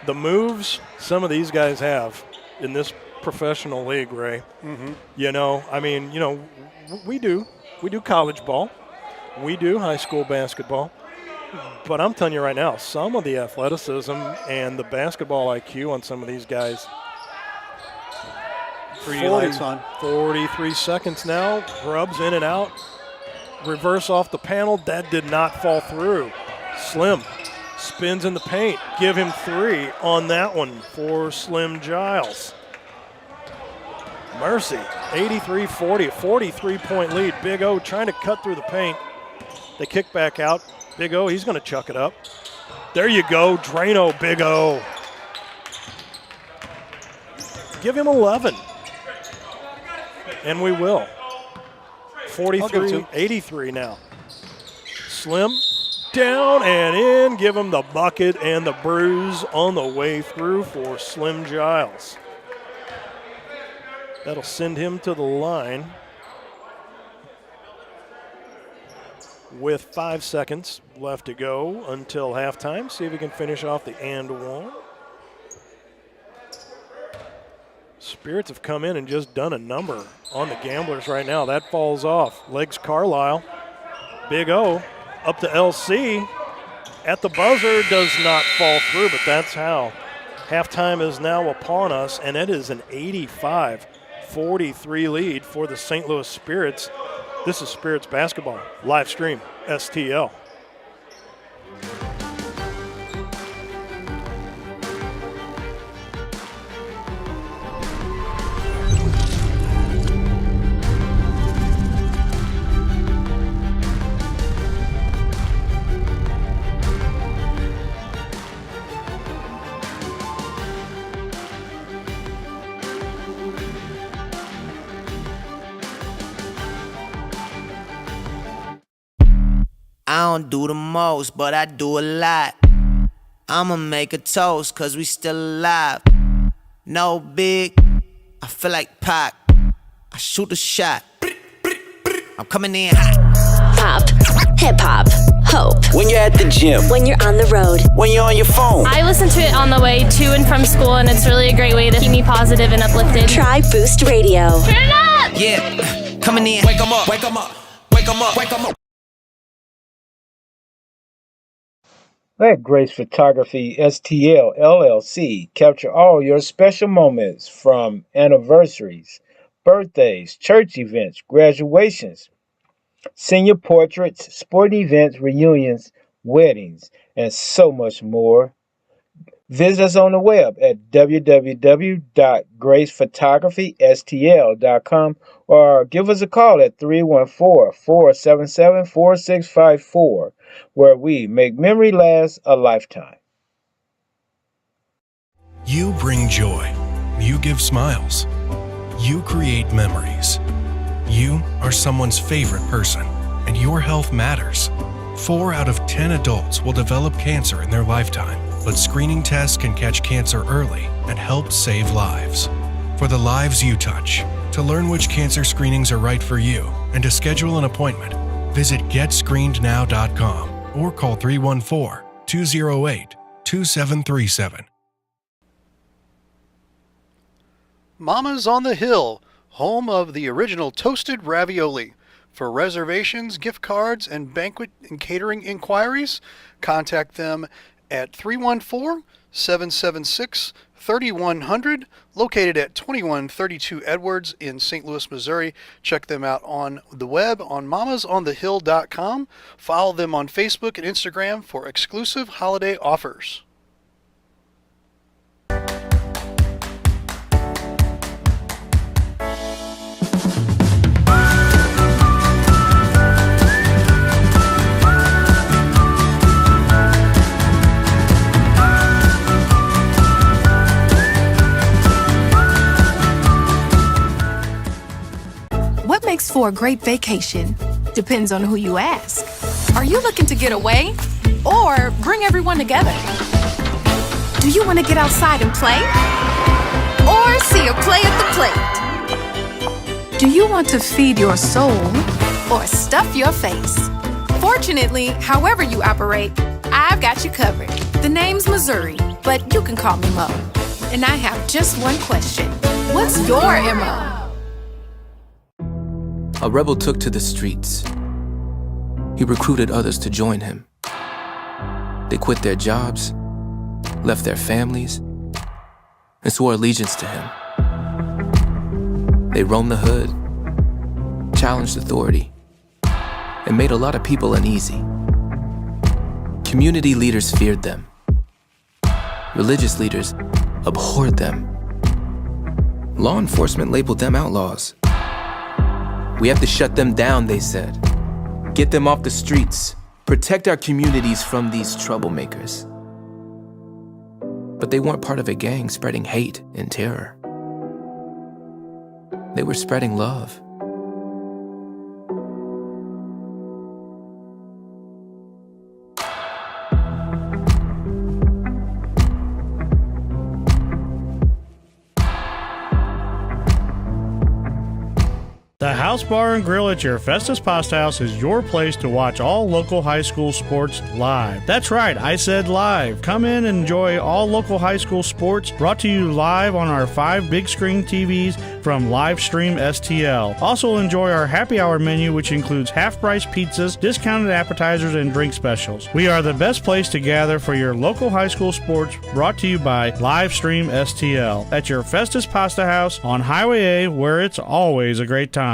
the moves some of these guys have in this professional league, Ray, you know, I mean, you know, we do college ball. We do high school basketball. But I'm telling you right now, some of the athleticism and the basketball IQ on some of these guys. 3D lights on. 43 seconds now. Grubbs in and out. reverse off the panel. That did not fall through. Slim spins in the paint. Give him 3 on that one for Slim Giles. Mercy, 83-40, 43-point lead. Big O trying to cut through the paint. They kick back out. Big O, he's going to chuck it up. There you go, Drano, Big O. Give him 11. And we will. 43-83 now. Slim down and in. Give him the bucket and the bruise on the way through for Slim Giles. That'll send him to the line with 5 seconds left to go until halftime. See if he can finish off the and one. Spirits have come in and just done a number on the Gamblers right now. That falls off. Legs Carlisle. Big O up to LC. At the buzzer, does not fall through, but that's how. Halftime is now upon us, and it is an 85-43 lead for the St. Louis Spirits. This is Spirits Basketball, live stream, STL. I don't do the most, but I do a lot. I'ma make a toast, cause we still alive. No big, I feel like Pac. I shoot a shot. I'm coming in hot. Pop, hip hop, hope. When you're at the gym. When you're on the road. When you're on your phone. I listen to it on the way to and from school, and it's really a great way to keep me positive and uplifted. Try Boost Radio. Turn it up! Yeah, coming in. Wake 'em up. Wake 'em up. Wake 'em up. Wake 'em up. Let Grace Photography STL LLC capture all your special moments, from anniversaries, birthdays, church events, graduations, senior portraits, sporting events, reunions, weddings, and so much more. Visit us on the web at www.gracephotographystl.com or give us a call at 314-477-4654, where we make memory last a lifetime. You bring joy. You give smiles. You create memories. You are someone's favorite person, and your health matters. 4 out of 10 adults will develop cancer in their lifetime, but screening tests can catch cancer early and help save lives. For the lives you touch, to learn which cancer screenings are right for you and to schedule an appointment, visit GetScreenedNow.com or call 314-208-2737. Mama's on the Hill, home of the original toasted ravioli. For reservations, gift cards, and banquet and catering inquiries, contact them at 314-776-3100, located at 2132 Edwards in St. Louis, Missouri. Check them out on the web on mamasonthehill.com. Follow them on Facebook and Instagram for exclusive holiday offers. What makes for a great vacation depends on who you ask. Are you looking to get away or bring everyone together? Do you want to get outside and play? Or see a play at the plate? Do you want to feed your soul or stuff your face? Fortunately, however you operate, I've got you covered. The name's Missouri, but you can call me Mo. And I have just one question. What's your MO? A rebel took to the streets. He recruited others to join him. They quit their jobs, left their families, and swore allegiance to him. They roamed the hood, challenged authority, and made a lot of people uneasy. Community leaders feared them. Religious leaders abhorred them. Law enforcement labeled them outlaws. We have to shut them down, they said. Get them off the streets. Protect our communities from these troublemakers. But they weren't part of a gang spreading hate and terror. They were spreading love. The House Bar and Grill at your Festus Pasta House is your place to watch all local high school sports live. That's right, I said live. Come in and enjoy all local high school sports brought to you live on our 5 big screen TVs from Livestream STL. Also enjoy our happy hour menu, which includes half-price pizzas, discounted appetizers, and drink specials. We are the best place to gather for your local high school sports, brought to you by Livestream STL at your Festus Pasta House on Highway A, where it's always a great time.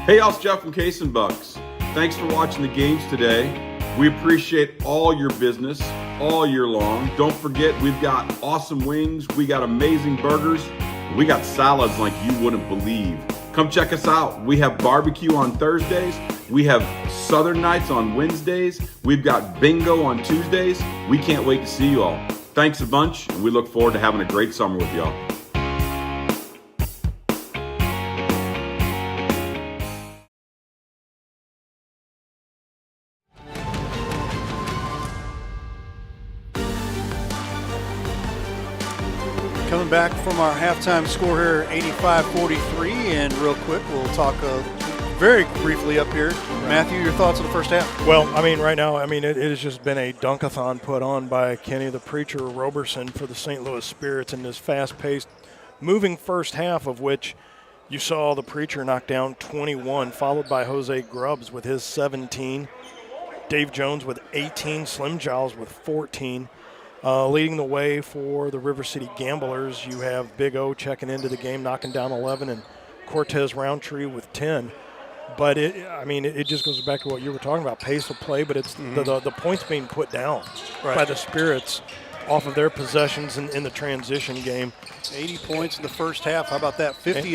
Hey, y'all, it's Jeff from Case and Bucks. Thanks for watching the games today. We appreciate all your business all year long. Don't forget, we've got awesome wings, we got amazing burgers, we got salads like you wouldn't believe. Come check us out. We have barbecue on Thursdays, we have Southern Nights on Wednesdays, we've got bingo on Tuesdays. We can't wait to see you all. Thanks a bunch, and we look forward to having a great summer with y'all. Coming back from our halftime score here, 85-43, and real quick, we'll talk very briefly up here. Matthew, your thoughts on the first half? Well, I mean, right now, it has just been a dunkathon put on by Kenny the Preacher Roberson for the St. Louis Spirits in this fast-paced, moving first half, of which you saw the Preacher knock down 21, followed by Jose Grubbs with his 17, Dave Jones with 18, Slim Giles with 14. Leading the way for the River City Gamblers, you have Big O checking into the game, knocking down 11, and Cortez Roundtree with 10. But it just goes back to what you were talking about, pace of play, but it's the points being put down by the Spirits off of their possessions in the transition game. 80 points in the first half. How about that? 50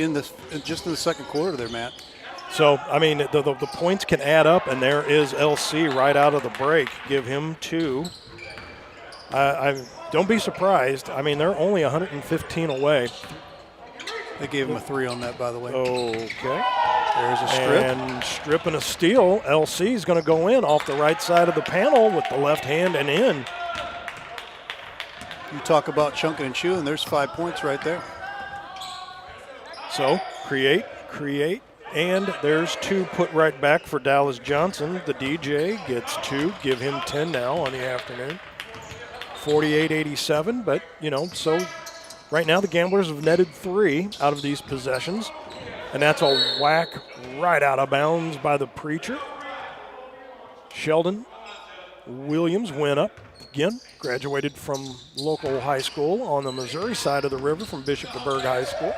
just in the second quarter there, Matt. So, the points can add up, and there is LC right out of the break. Give him 2. Don't be surprised. They're only 115 away. They gave him a 3 on that, by the way. Okay. There's a strip. And strip and a steal. LC is going to go in off the right side of the panel with the left hand and in. You talk about chunking and chewing. There's 5 points right there. So, create, and there's 2 put right back for Dallas Johnson. The DJ gets 2. Give him 10 now on the afternoon. 48-87, but, so right now the Gamblers have netted 3 out of these possessions, and that's a whack right out of bounds by the Preacher. Sheldon Williams went up again, graduated from local high school on the Missouri side of the river from Bishop DeBerg High School.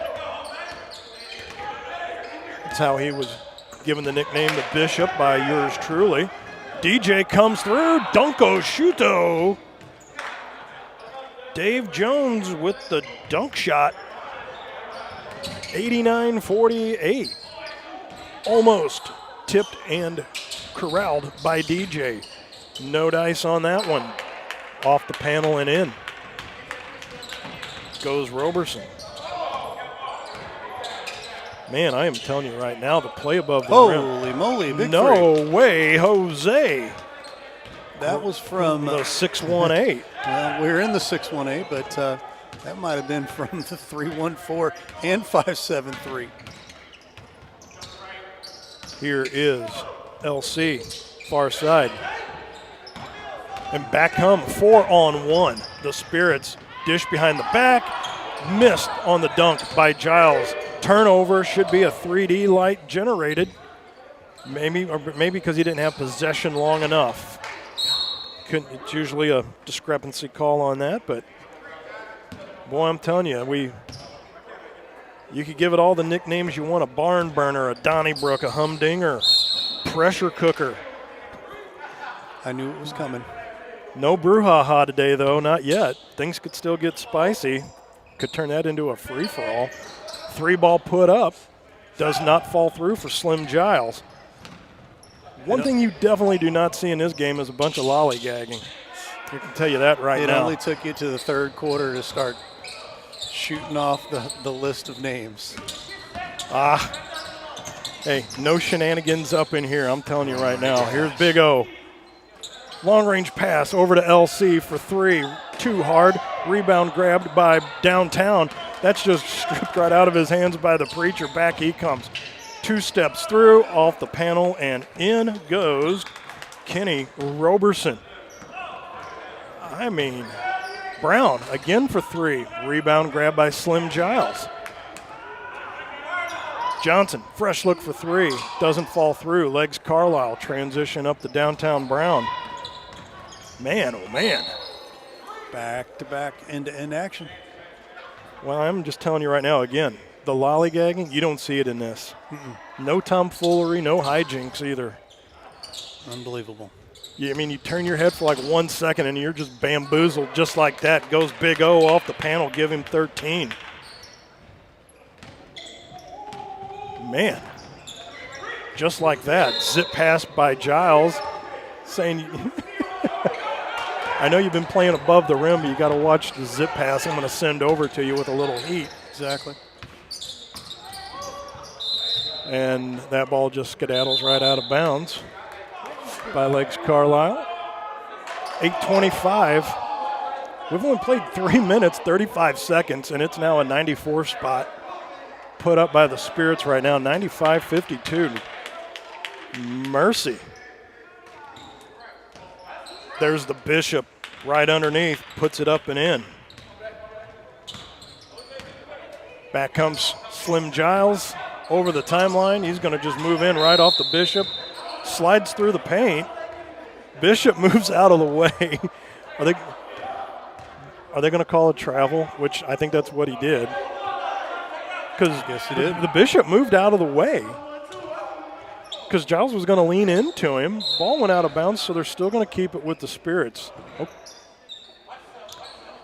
That's how he was given the nickname the Bishop by yours truly. DJ comes through, Dunko Shuto. Dave Jones with the dunk shot. 89-48. Almost tipped and corralled by DJ. No dice on that one. Off the panel and in. Goes Roberson. Man, I am telling you right now, the play above the rim. Holy moly, big No way, Jose. That was from the 618. Well, we're in the 618, but that might have been from the 314 and 573. Here is LC, far side. And back come 4-on-1. The Spirits dish behind the back. missed on the dunk by Giles. Turnover, should be a 3D light generated. Maybe because he didn't have possession long enough. It's usually a discrepancy call on that, but boy, I'm telling you, you could give it all the nicknames you want: a barn burner, a Donnybrook, a humdinger, pressure cooker. I knew it was coming. No brouhaha today, though, not yet. Things could still get spicy. Could turn that into a free-for-all. 3-ball put up. Does not fall through for Slim Giles. One thing you definitely do not see in this game is a bunch of lollygagging. I can tell you that right now. It only took you to the third quarter to start shooting off the list of names. Hey, no shenanigans up in here, I'm telling you right now. Here's Big O. Long-range pass over to LC for 3. Too hard. Rebound grabbed by Downtown. That's just stripped right out of his hands by the Preacher. Back he comes. 2 steps through, off the panel, and in goes Kenny Roberson. I mean, Brown again for 3. Rebound grab by Slim Giles. Johnson, fresh look for 3. Doesn't fall through. Legs Carlisle. Transition up to Downtown Brown. Man, oh man. Back-to-back end-to-end action. Well, I'm just telling you right now, again, the lollygagging, you don't see it in this. No tomfoolery, no hijinks either. Unbelievable. Yeah, I mean, you turn your head for like 1 second and you're just bamboozled just like that. Goes Big O off the panel, give him 13. Man, just like that. Zip pass by Giles saying, I know you've been playing above the rim, but you got to watch the zip pass I'm going to send over to you with a little heat. Exactly. And that ball just skedaddles right out of bounds by Legs Carlisle. 8:25. We've only played 3 minutes, 35 seconds, and it's now a 94 spot put up by the Spirits right now, 95-52. Mercy. There's the Bishop right underneath, puts it up and in. Back comes Slim Giles over the timeline. He's going to just move in right off the Bishop. Slides through the paint. Bishop moves out of the way. Are they going to call it travel? Which I think that's what he did. Because the Bishop moved out of the way. Because Giles was going to lean into him. Ball went out of bounds, so they're still going to keep it with the Spirits. Oh.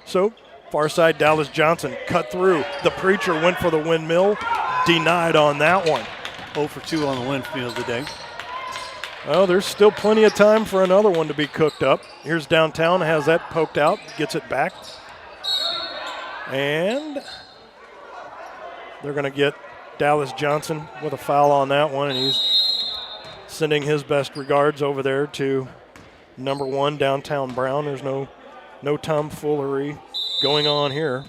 So, far side, Dallas Johnson cut through. The Preacher went for the windmill. Denied on that one. 0 for 2 on the windmill today. Well, there's still plenty of time for another one to be cooked up. Here's Downtown, has that poked out, gets it back. And they're going to get Dallas Johnson with a foul on that one, and he's sending his best regards over there to number 1, Downtown Brown. There's no tomfoolery going on here.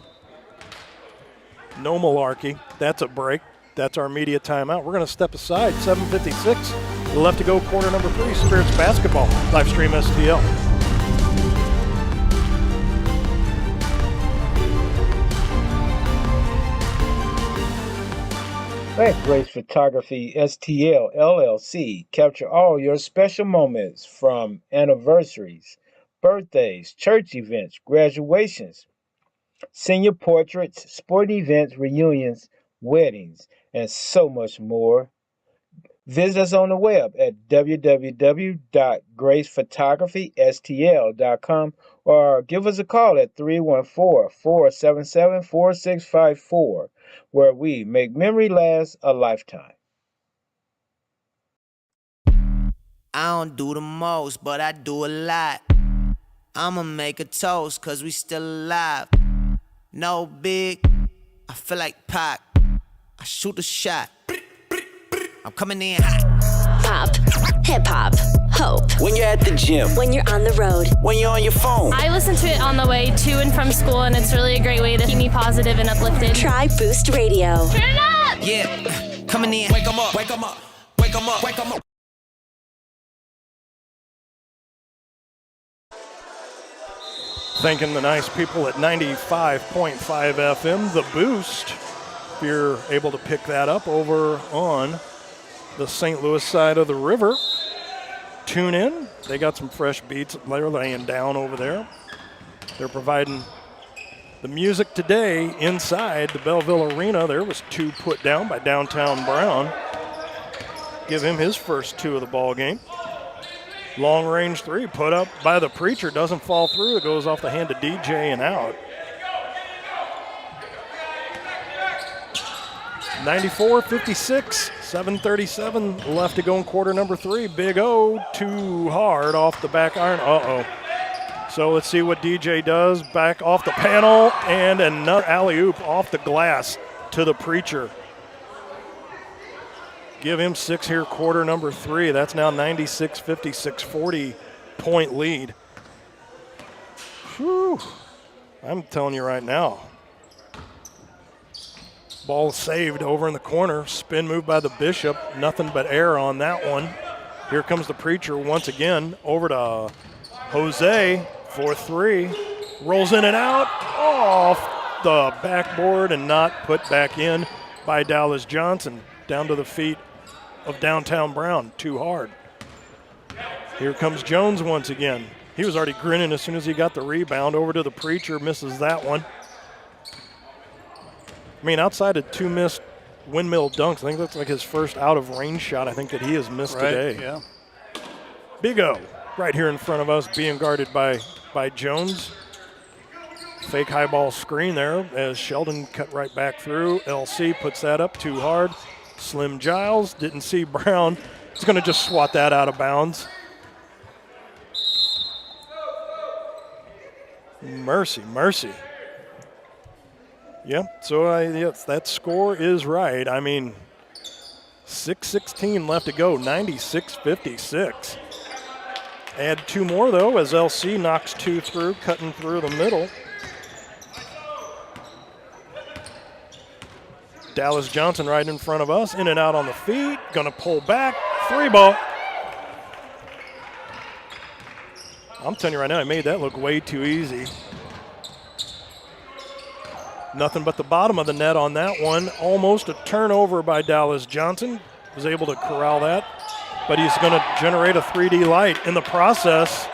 No malarkey. That's a break. That's our media timeout. We're going to step aside. 7:56 left to go, quarter number 3, Spirits basketball. Live stream STL. Let Grace Photography STL LLC capture all your special moments from anniversaries, birthdays, church events, graduations, senior portraits, sporting events, reunions, weddings, and so much more. Visit us on the web at www.gracephotography.stl.com or give us a call at 314-477-4654, where we make memory last a lifetime. I don't do the most, but I do a lot. I'ma make a toast, cause we still alive. No big, I feel like Pac. I shoot a shot. I'm coming in hot. Pop, hip hop, hope. When you're at the gym. When you're on the road. When you're on your phone. I listen to it on the way to and from school, and it's really a great way to keep me positive and uplifted. Try Boost Radio. Turn it up! Yeah, coming in. Wake 'em up. Wake 'em up. Wake 'em up. Wake 'em up. Thanking the nice people at 95.5 FM, The Boost. If you're able to pick that up over on the St. Louis side of the river, tune in. They got some fresh beats they're laying down over there. They're providing the music today inside the Belleville Arena. There was 2 put down by Downtown Brown. Give him his first 2 of the ball game. Long range 3 put up by the Preacher, doesn't fall through. It goes off the hand of DJ and out. 94-56, 7:37 left to go in quarter number 3. Big O, too hard off the back iron. Uh-oh. So let's see what DJ does. Back off the panel, and another alley-oop off the glass to the Preacher. Give him 6 here, quarter number 3. That's now 96-56, 40-point lead. Whew. I'm telling you right now. Ball saved over in the corner. Spin move by the Bishop. Nothing but air on that one. Here comes the Preacher once again. Over to Jose for 3. Rolls in and out. Off the backboard and not put back in by Dallas Johnson. Down to the feet of Downtown Brown. Too hard. Here comes Jones once again. He was already grinning as soon as he got the rebound. Over to the Preacher. Misses that one. I mean, outside of 2 missed windmill dunks, I think that's like his first out-of-range shot I think that he has missed today. Yeah. Big O right here in front of us being guarded by Jones. Fake high ball screen there as Sheldon cut right back through. LC puts that up too hard. Slim Giles didn't see Brown. He's going to just swat that out of bounds. Mercy. Yeah, so yes, that score is right. I mean, 6:16 left to go, 96-56. Add 2 more, though, as LC knocks 2 through, cutting through the middle. Dallas Johnson right in front of us, in and out on the feet, going to pull back, 3 ball. I'm telling you right now, I made that look way too easy. Nothing but the bottom of the net on that one. Almost a turnover by Dallas Johnson. Was able to corral that. But he's going to generate a 3D light in the process.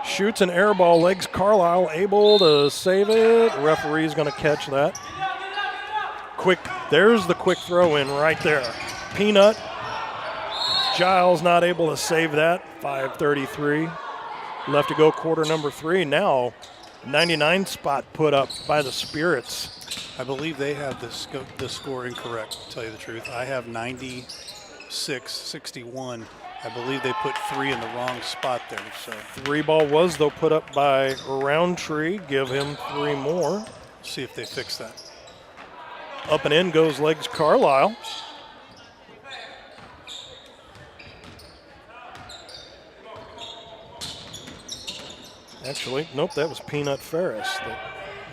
Shoots an air ball. Legs Carlisle able to save it. Referee's going to catch that. There's the quick throw in right there. Peanut. Giles not able to save that. 5:33 left to go, quarter number 3. Now 99 spot put up by the Spirits. I believe they have the score incorrect, to tell you the truth. I have 96-61. I believe they put 3 in the wrong spot there. So 3 ball was, though, put up by Roundtree. Give him 3 more. See if they fix that. Up and in goes Legs Carlisle. Actually, nope, that was Peanut Ferris that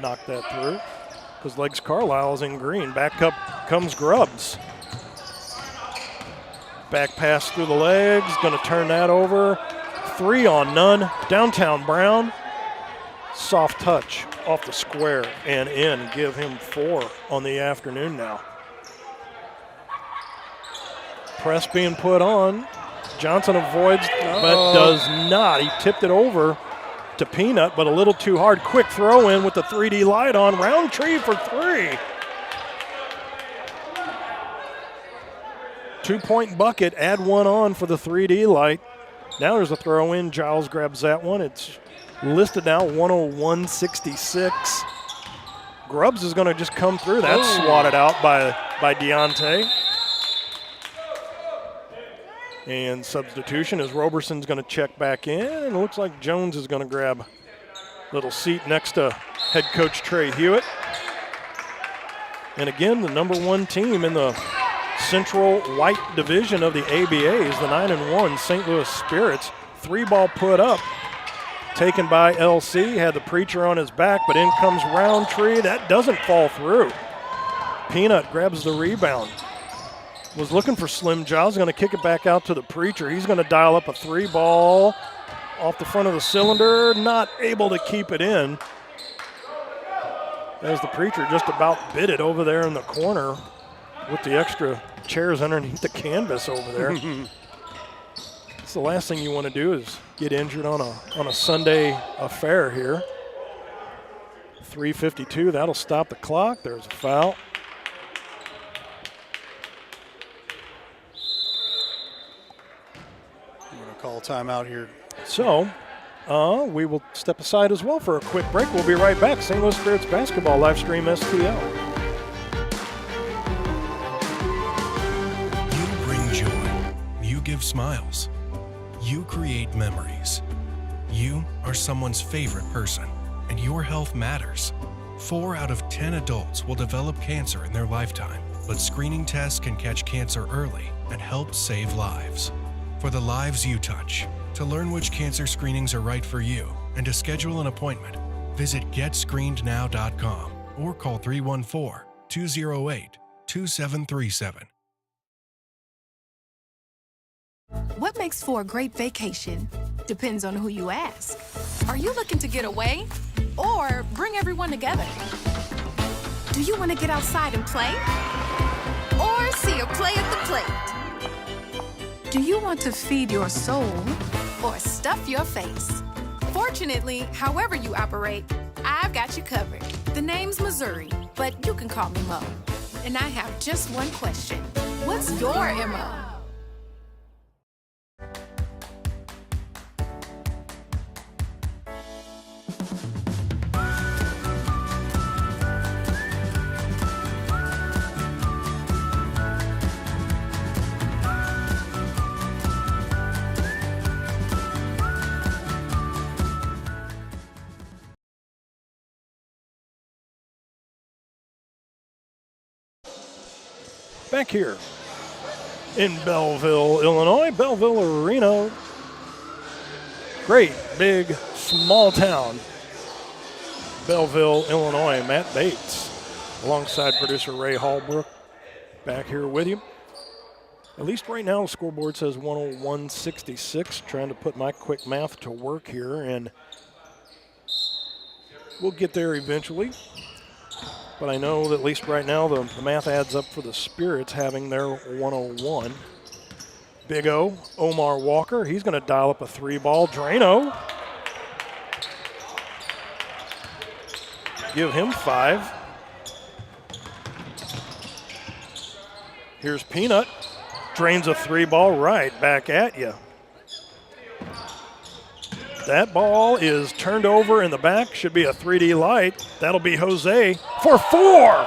knocked that through because Legs Carlisle is in green. Back up comes Grubbs. Back pass through the legs, going to turn that over. 3 on none. Downtown Brown. Soft touch off the square and in. Give him 4 on the afternoon now. Press being put on. Johnson avoids, but does not. He tipped it over to Peanut, but a little too hard. Quick throw in with the 3D light on. Roundtree for 3. 2-point bucket, add 1 on for the 3D light. Now there's a throw in. Giles grabs that one. It's listed now 101-66. Grubbs is going to just come through. That's swatted out by Deontay. And substitution as Roberson's going to check back in. And it looks like Jones is going to grab a little seat next to head coach Trey Hewitt. And again, the number 1 team in the Central White Division of the ABA is the 9-1 St. Louis Spirits. 3 ball put up, taken by LC. Had the Preacher on his back, but in comes Roundtree. That doesn't fall through. Peanut grabs the rebound. Was looking for Slim Giles, going to kick it back out to the Preacher. He's going to dial up a 3 ball. off the front of the cylinder, not able to keep it in. As the preacher just about bit it over there in the corner with the extra chairs underneath the canvas over there. It's the last thing you want to do is get injured on a Sunday affair here. 3:52, that'll stop the clock. There's a foul. We're going to call a timeout here. So, we will step aside as well for a quick break. We'll be right back. St. Louis Spirits Basketball live stream STL. You bring joy. You give smiles. You create memories. You are someone's favorite person, and your health matters. 4 out of 10 adults will develop cancer in their lifetime, but screening tests can catch cancer early and help save lives. For the lives you touch, to learn which cancer screenings are right for you and to schedule an appointment, visit GetScreenedNow.com or call 314-208-2737. What makes for a great vacation depends on who you ask. Are you looking to get away or bring everyone together? Do you want to get outside and play or see a play at the plate? Do you want to feed your soul or stuff your face? Fortunately, however you operate, I've got you covered. The name's Missouri, but you can call me Mo. And I have just one question. What's your MO? Back here in Belleville, Illinois, Belleville Arena. Great, big, small town. Belleville, Illinois. Matt Bates alongside producer Ray Hallbrook back here with you. At least right now the scoreboard says 101-66. Trying to put my quick math to work here, and we'll get there eventually. But I know that at least right now the math adds up for the Spirits having their 101. Big O, Omar Walker, he's going to dial up a 3-ball. Drano, give him 5. Here's Peanut, drains a 3-ball right back at you. That ball is turned over in the back. Should be a 3D light. That'll be Jose for 4.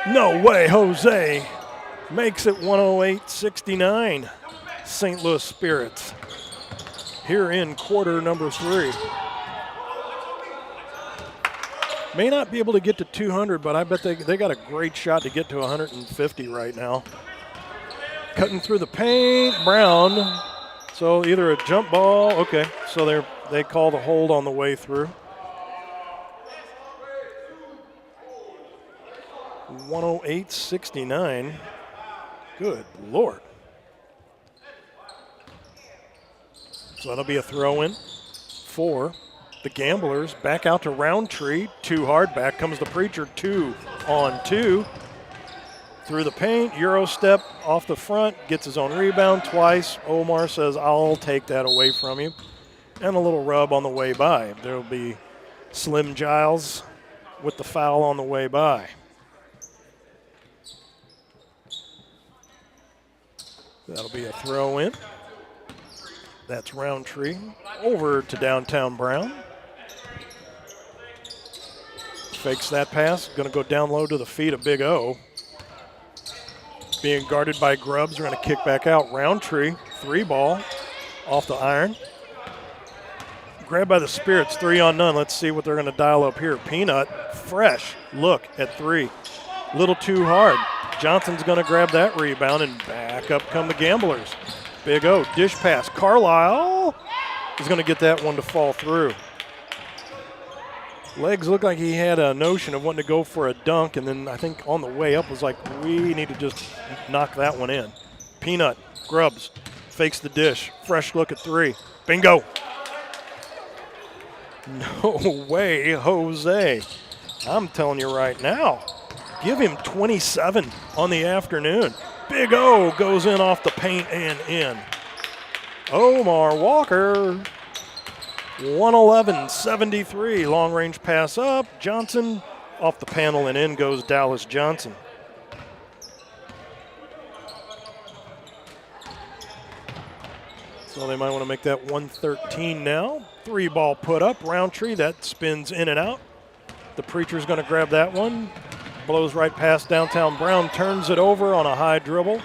No way, Jose makes it 108-69. St. Louis Spirits here in quarter number 3. May not be able to get to 200, but I bet they got a great shot to get to 150 right now. Cutting through the paint, Brown. So either a jump ball, okay, so they call the hold on the way through. 108-69. Good Lord. So that'll be a throw-in for the Gamblers. Back out to Roundtree, too hard. Back comes the Preacher, 2-on-2. Through the paint, Euro step off the front, gets his own rebound twice. Omar says, I'll take that away from you. And a little rub on the way by. There'll be Slim Giles with the foul on the way by. That'll be a throw in. That's Roundtree. Over to downtown Brown. Fakes that pass, gonna go down low to the feet of Big O. Being guarded by Grubbs, we're going to kick back out. Roundtree, 3-ball, off the iron. Grabbed by the Spirits, 3-on-none. Let's see what they're going to dial up here. Peanut, fresh look at 3. Little too hard. Johnson's going to grab that rebound, and back up come the Gamblers. Big O, dish pass. Carlisle is going to get that one to fall through. Legs looked like he had a notion of wanting to go for a dunk, and then I think on the way up was like, we need to just knock that one in. Peanut, Grubbs, fakes the dish. Fresh look at three. Bingo. No way, Jose. I'm telling you right now, give him 27 on the afternoon. Big O goes in off the paint and in. Omar Walker, 111-73. Long range pass up. Johnson off the panel and in goes Dallas Johnson. So they might want to make that 113 now. 3-ball put up. Roundtree, that spins in and out. The Preacher's going to grab that one. Blows right past downtown Brown, turns it over on a high dribble.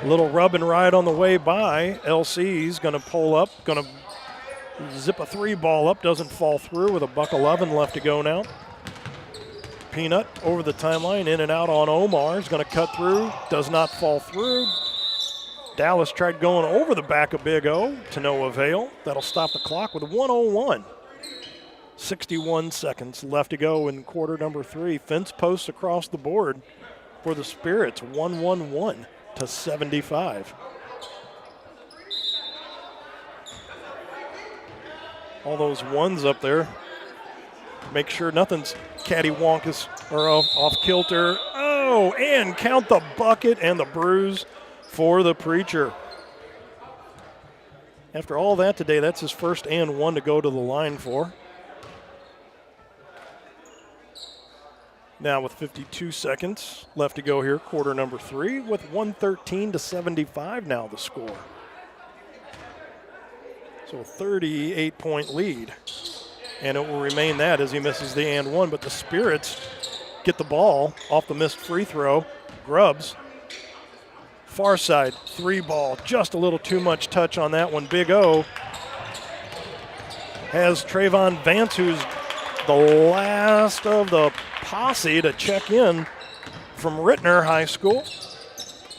A little rub and ride on the way by. LC's going to pull up, going to zip a 3-ball up, doesn't fall through with a $1.11 left to go now. Peanut over the timeline, in and out on Omar. He's going to cut through, does not fall through. Dallas tried going over the back of Big O to no avail. That'll stop the clock with a 1:01. 61 seconds left to go in quarter number 3. Fence posts across the board for the Spirits, 111-75. All those ones up there. Make sure nothing's cattywonkus or off kilter. Oh, and count the bucket and the bruise for the Preacher. After all that today, that's his first and one to go to the line for. Now with 52 seconds left to go here, quarter number 3, with 113-75 now the score. So a 38-point lead. And it will remain that as he misses the and one, but the Spirits get the ball off the missed free throw. Grubbs, far side, 3-ball, just a little too much touch on that one. Big O has Trayvon Vance, who's the last of the posse to check in from Rittner High School.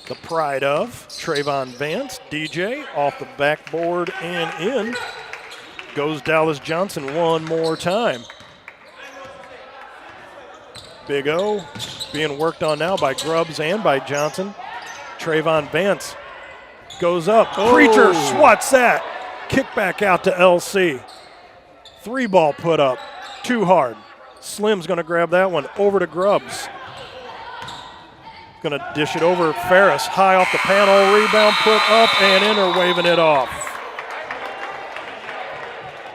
The pride of Trayvon Vance. DJ off the backboard and in goes Dallas Johnson one more time. Big O being worked on now by Grubbs and by Johnson. Trayvon Vance goes up. Oh. Preacher swats that. Kick back out to LC. 3-ball put up. Too hard. Slim's going to grab that one. Over to Grubbs. Going to dish it over. Ferris high off the panel. Rebound put up and in, or waving it off.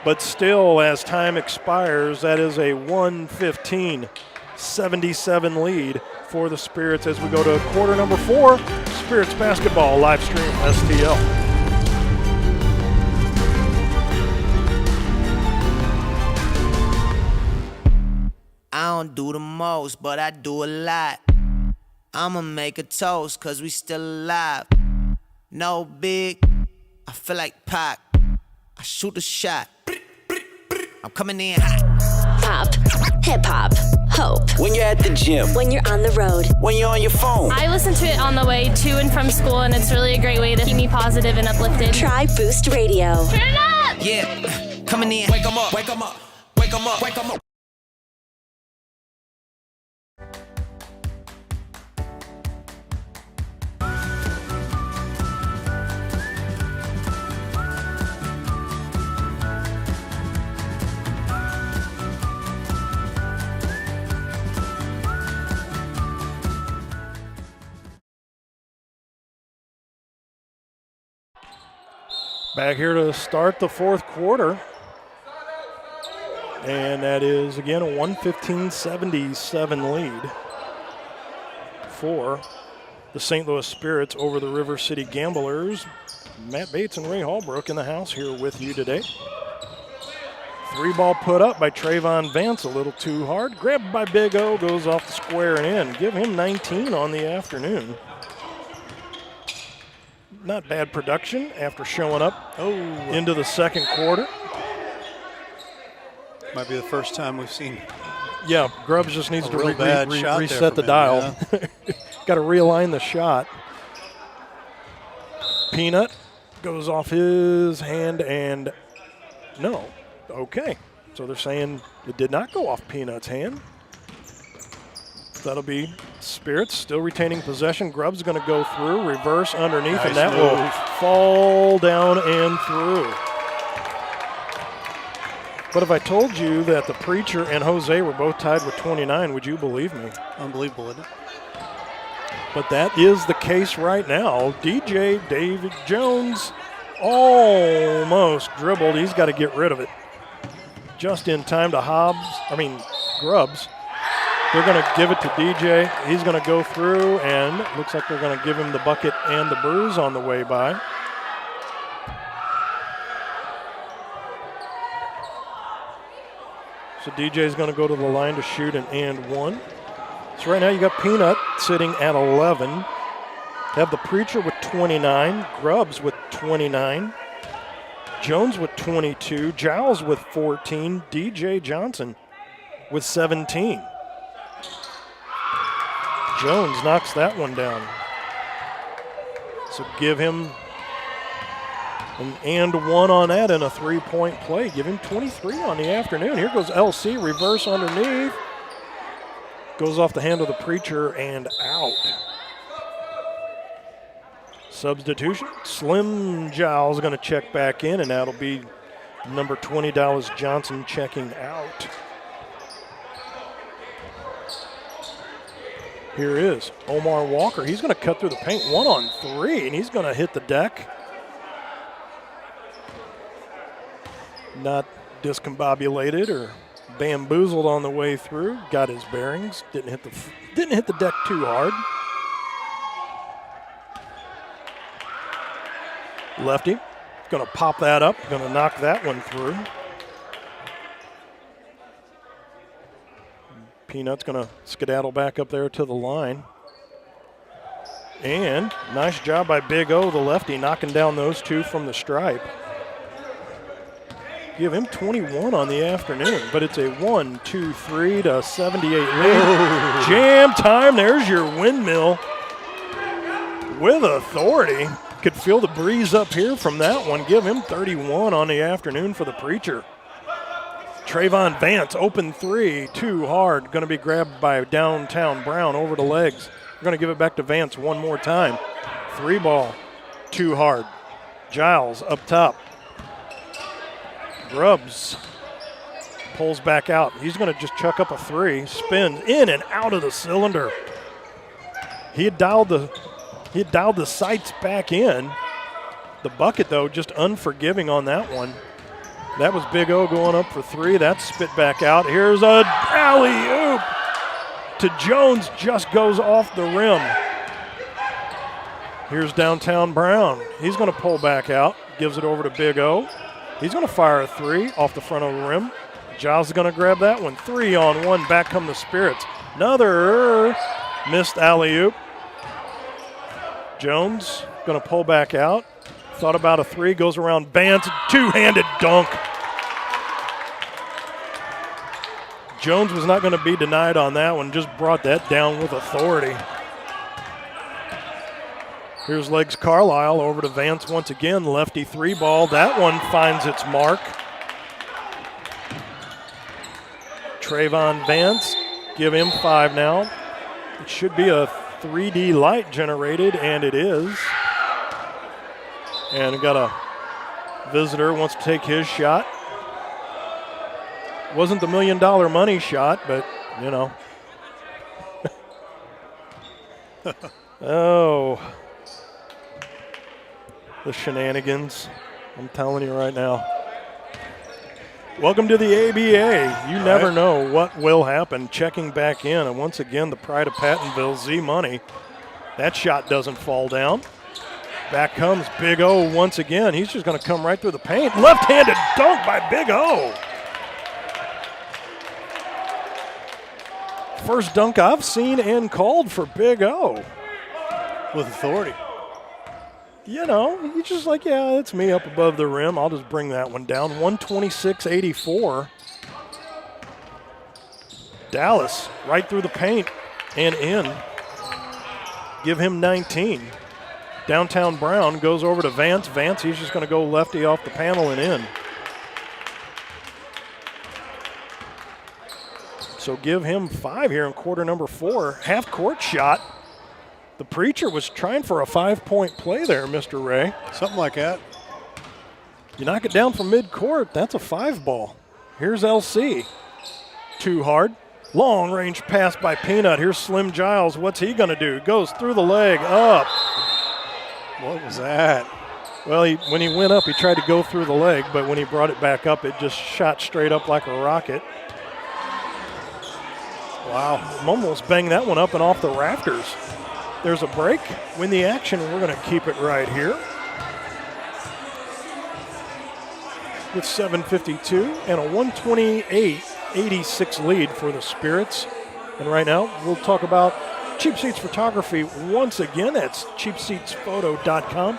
But still, as time expires, that is a 115-77 lead for the Spirits as we go to quarter number 4. Spirits basketball live stream STL. I don't do the most, but I do a lot. I'ma make a toast, cause we still alive. No big, I feel like Pac. I shoot a shot. I'm coming in hot. Pop, hip hop, hope. When you're at the gym. When you're on the road. When you're on your phone. I listen to it on the way to and from school, and it's really a great way to keep me positive and uplifted. Try Boost Radio. Turn it up! Yeah, coming in. Wake 'em up, wake 'em up, wake 'em up, wake 'em up. Back here to start the fourth quarter. And that is, again, a 115-77 lead for the St. Louis Spirits over the River City Gamblers. Matt Bates and Ray Hallbrook in the house here with you today. 3-ball put up by Trayvon Vance, a little too hard. Grabbed by Big O, goes off the square and in. Give him 19 on the afternoon. Not bad production after showing up into the second quarter. Might be the first time we've seen. Yeah, Grubbs just needs to reset the him, dial. yeah. Got to realign the shot. Peanut goes off his hand and no. Okay. So they're saying it did not go off Peanut's hand. That'll be Spirits still retaining possession. Grubbs going to go through, reverse underneath, Nice and that move. will fall down and through. But if I told you that the Preacher and Jose were both tied with 29, would you believe me? Unbelievable, isn't it? But that is the case right now. DJ David Jones almost dribbled. He's got to get rid of it. Just in time to Grubbs. They're going to give it to DJ. He's going to go through, and it looks like they're going to give him the bucket and the bruise on the way by. So DJ's going to go to the line to shoot an and one. So right now you got Peanut sitting at 11. Have the Preacher with 29, Grubbs with 29, Jones with 22, Giles with 14, DJ Johnson with 17. Jones knocks that one down. So give him an and one on that and a three-point play. Give him 23 on the afternoon. Here goes LC, reverse underneath. Goes off the hand of the Preacher and out. Substitution. Slim Giles going to check back in, and that'll be number 20, Dallas Johnson, checking out. Here is Omar Walker. He's going to cut through the paint 1-on-3, and he's going to hit the deck. Not discombobulated or bamboozled on the way through. Got his bearings. Didn't hit the deck too hard. Lefty going to pop that up. Going to knock that one through. Peanut's going to skedaddle back up there to the line. And nice job by Big O, the lefty, knocking down those two from the stripe. Give him 21 on the afternoon, but it's a 1-2-3 to 78 lead. Oh. Jam time. There's your windmill with authority. Could feel the breeze up here from that one. Give him 31 on the afternoon for the Preacher. Trayvon Vance, open three, too hard. Going to be grabbed by Downtown Brown over the legs. We're going to give it back to Vance one more time. Three ball, too hard. Giles up top. Grubbs pulls back out. He's going to just chuck up a three. Spins in and out of the cylinder. He had dialed the sights back in. The bucket, though, just unforgiving on that one. That was Big O going up for three. That's spit back out. Here's a alley-oop to Jones. Just goes off the rim. Here's Downtown Brown. He's going to pull back out. Gives it over to Big O. He's going to fire a three off the front of the rim. Giles is going to grab that one. 3-on-1. Back come the Spirits. Another missed alley-oop. Jones going to pull back out. Thought about a three. Goes around Vance. Two-handed dunk. Jones was not going to be denied on that one. Just brought that down with authority. Here's Legs Carlisle over to Vance once again. Lefty three ball. That one finds its mark. Trayvon Vance, give him 5 now. It should be a 3D light generated, and it is. And we got a visitor wants to take his shot. Wasn't the $1 million money shot, but, you know. Oh. The shenanigans. I'm telling you right now. Welcome to the ABA. You never know what will happen. Checking back in, and once again, the pride of Pattonville, Z Money. That shot doesn't fall down. Back comes Big O once again. He's just going to come right through the paint. Left-handed dunk by Big O. First dunk I've seen and called for Big O. With authority. You know, you're just like, yeah, it's me up above the rim. I'll just bring that one down. 126-84. Dallas right through the paint and in. Give him 19. Downtown Brown goes over to Vance. Vance, he's just going to go lefty off the panel and in. so give him 5 here in quarter number 4. Half-court shot. The Preacher was trying for a 5-point play there, Mr. Ray. Something like that. You knock it down from mid-court, that's a 5 ball. Here's LC. Too hard. Long-range pass by Peanut. Here's Slim Giles. What's he going to do? Goes through the leg, up. What was that? Well, when he went up, he tried to go through the leg, but when he brought it back up, it just shot straight up like a rocket. Wow. Almost banged that one up and off the rafters. There's a break. Win the action, and we're going to keep it right here. With 7:52 and a 128-86 lead for the Spirits. And right now, we'll talk about Cheap Seats Photography once again. That's cheapseatsphoto.com.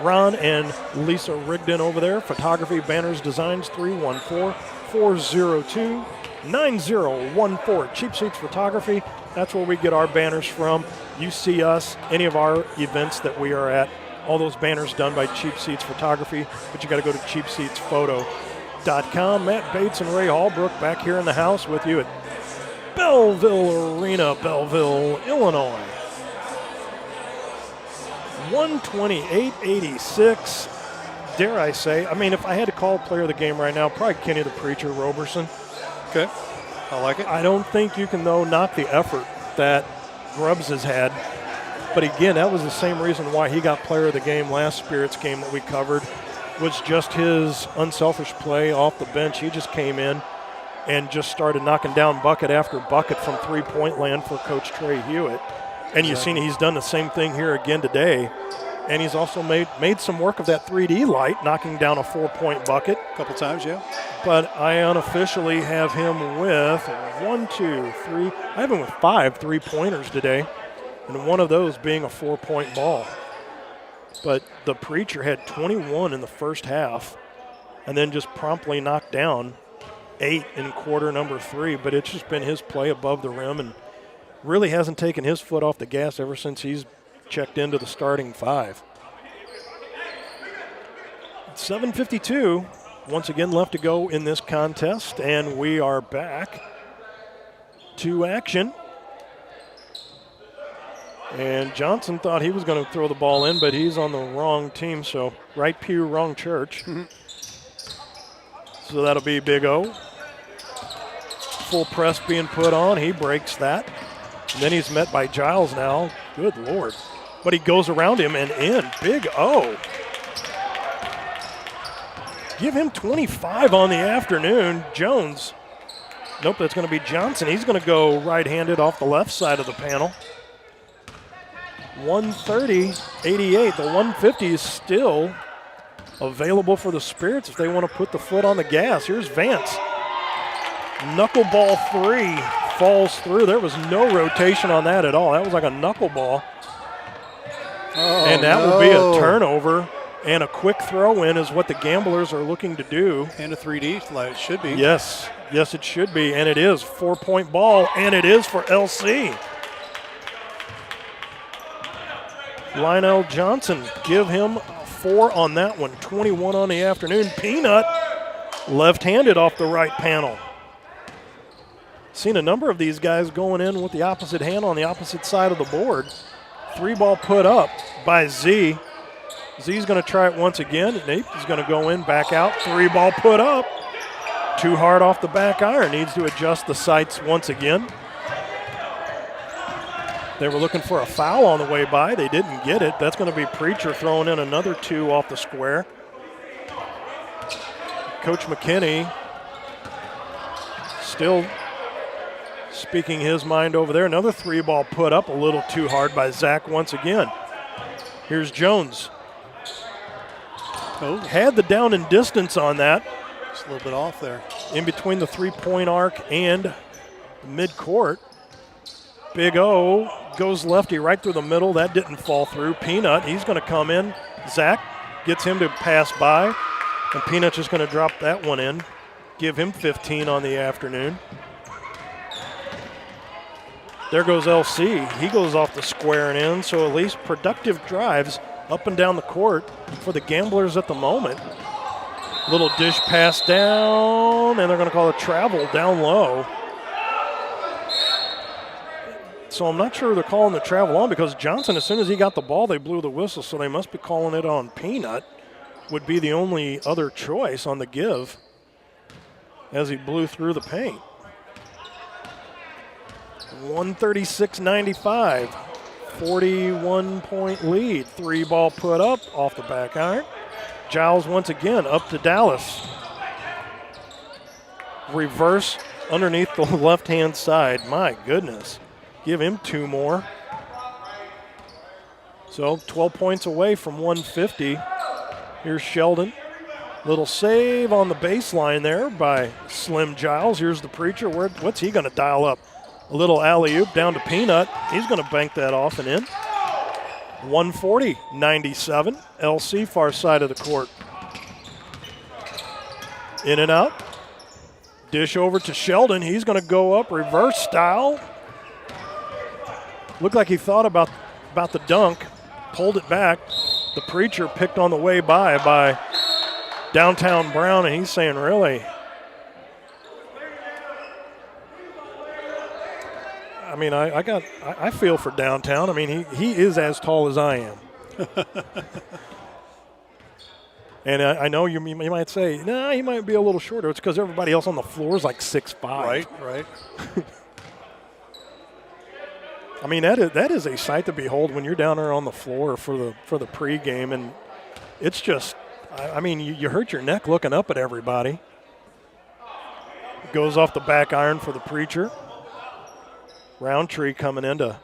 Ron and Lisa Rigdon over there. Photography, banners, designs, 314-402-9014. Cheap Seats Photography, that's where we get our banners from. You see us, any of our events that we are at, all those banners done by Cheap Seats Photography, but you got to go to cheapseatsphoto.com. Matt Bates and Ray Hallbrook back here in the house with you at Belleville Arena, Belleville, Illinois. 128-86. Dare I say, I mean, if I had to call player of the game right now, probably Kenny the Preacher Roberson. Okay, I like it. I don't think you can, though, knock the effort that Grubbs has had. But again, that was the same reason why he got player of the game last Spirits game that we covered, was just his unselfish play off the bench. He just came in and just started knocking down bucket after bucket from three-point land for Coach Trey Hewitt. And you've seen he's done the same thing here again today. And he's also made some work of that 3D light, knocking down a 4-point bucket. A couple times, yeah. But I unofficially have him with 1, 2, 3. I have him with 5 3-pointers today, and one of those being a 4-point ball. But the Preacher had 21 in the first half and then just promptly knocked down 8 in quarter number 3. But it's just been his play above the rim and really hasn't taken his foot off the gas ever since he's checked into the starting 5. 7:52 once again left to go in this contest, and we are back to action. And Johnson thought he was going to throw the ball in, but he's on the wrong team, so right pew, wrong church. So that'll be Big O. Full press being put on. He breaks that. And then he's met by Giles now. Good Lord. But he goes around him and in. Big O. Give him 25 on the afternoon. Jones. Nope, that's going to be Johnson. He's going to go right-handed off the left side of the panel. 130-88. The 150 is still available for the Spirits if they want to put the foot on the gas. Here's Vance. Knuckleball 3 falls through. There was no rotation on that at all. That was like a knuckleball. Oh, and that will be a turnover. And a quick throw in is what the Gamblers are looking to do. And a 3D, like it should be. Yes, yes, it should be. And it is. 4-point ball, and it is for LC. Lionel Johnson, give him 4 on that one. 21 on the afternoon. Peanut, left-handed off the right panel. Seen a number of these guys going in with the opposite hand on the opposite side of the board. 3-ball put up by Z. Z's going to try it once again. Nate is going to go in, back out. 3-ball put up. Too hard off the back iron. Needs to adjust the sights once again. They were looking for a foul on the way by. They didn't get it. That's going to be Preacher throwing in another 2 off the square. Coach McKinney still speaking his mind over there. Another 3-ball put up a little too hard by Zach once again. Here's Jones. Oh. Had the down and distance on that. Just a little bit off there. In between the 3-point arc and midcourt. Big O goes lefty right through the middle. That didn't fall through. Peanut, he's going to come in. Zach gets him to pass by. And Peanut's just going to drop that one in. Give him 15 on the afternoon. There goes LC. He goes off the square and in, so at least productive drives up and down the court for the Gamblers at the moment. Little dish pass down, and they're going to call it travel down low. So I'm not sure they're calling the travel on because Johnson, as soon as he got the ball, they blew the whistle, so they must be calling it on Peanut. Would be the only other choice on the give as he blew through the paint. 136-95, 41-point lead. 3-ball put up off the back iron. Giles once again up to Dallas. Reverse underneath the left-hand side. My goodness. Give him 2 more. So 12 points away from 150. Here's Sheldon. Little save on the baseline there by Slim Giles. Here's the Preacher. What's he going to dial up? A little alley-oop down to Peanut. He's going to bank that off and in. 140-97. LC far side of the court. In and out. Dish over to Sheldon. He's going to go up reverse style. Looked like he thought about the dunk. Pulled it back. The Preacher picked on the way by Downtown Brown, and he's saying, really? I mean, I feel for Downtown. I mean, he is as tall as I am. And I know you might say, nah, he might be a little shorter. It's because everybody else on the floor is like 6'5". Right. I mean, that is a sight to behold when you're down there on the floor for the pregame, and it's just, I mean, you hurt your neck looking up at everybody. Goes off the back iron for the Preacher. Roundtree coming in to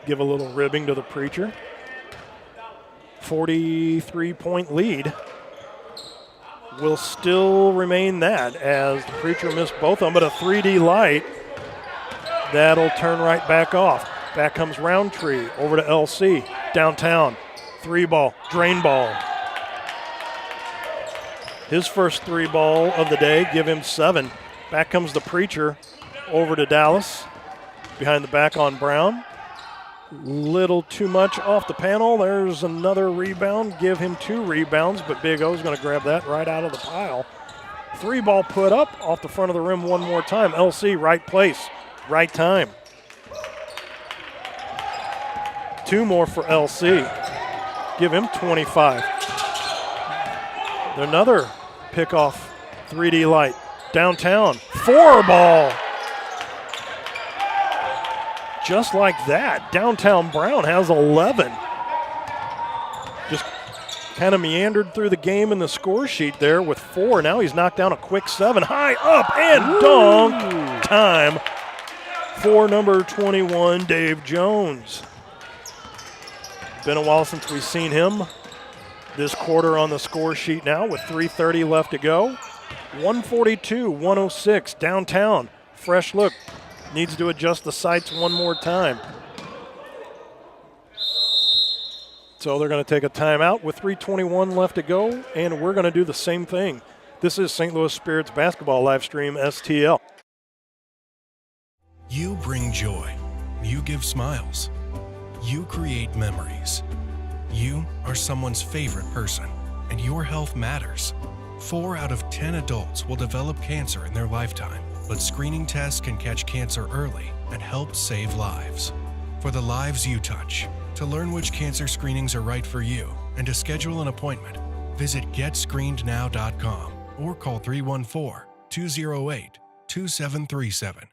give a little ribbing to the Preacher. 43-point lead will still remain that as the Preacher missed both of them, but a 3D light. That'll turn right back off. Back comes Roundtree over to LC. Downtown. 3-ball. Drain ball. His first 3-ball of the day. Give him 7. Back comes the Preacher over to Dallas. Behind the back on Brown. Little too much off the panel. There's another rebound. Give him 2 rebounds, but Big O's going to grab that right out of the pile. 3-ball put up off the front of the rim one more time. LC, right place. Right time. 2 more for LC. Give him 25. Another pickoff 3D light. Downtown. 4-ball. Just like that. Downtown Brown has 11. Just kind of meandered through the game in the score sheet there with 4. Now he's knocked down a quick 7. High up and dunk. Time for number 21, Dave Jones. Been a while since we've seen him this quarter on the score sheet now with 3:30 left to go. 142-106, Downtown. Fresh look. Needs to adjust the sights one more time. So they're going to take a timeout with 3:21 left to go, and we're going to do the same thing. This is St. Louis Spirits basketball live stream STL. You bring joy. You give smiles. You create memories. You are someone's favorite person, and your health matters. 4 out of 10 adults will develop cancer in their lifetime, but screening tests can catch cancer early and help save lives. For the lives you touch, to learn which cancer screenings are right for you and to schedule an appointment, visit GetScreenedNow.com or call 314-208-2737.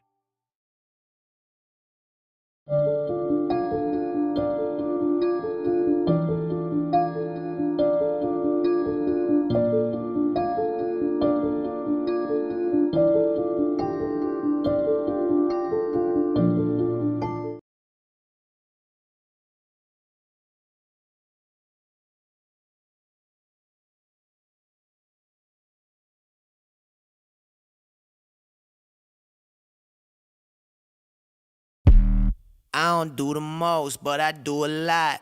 I don't do the most, but I do a lot.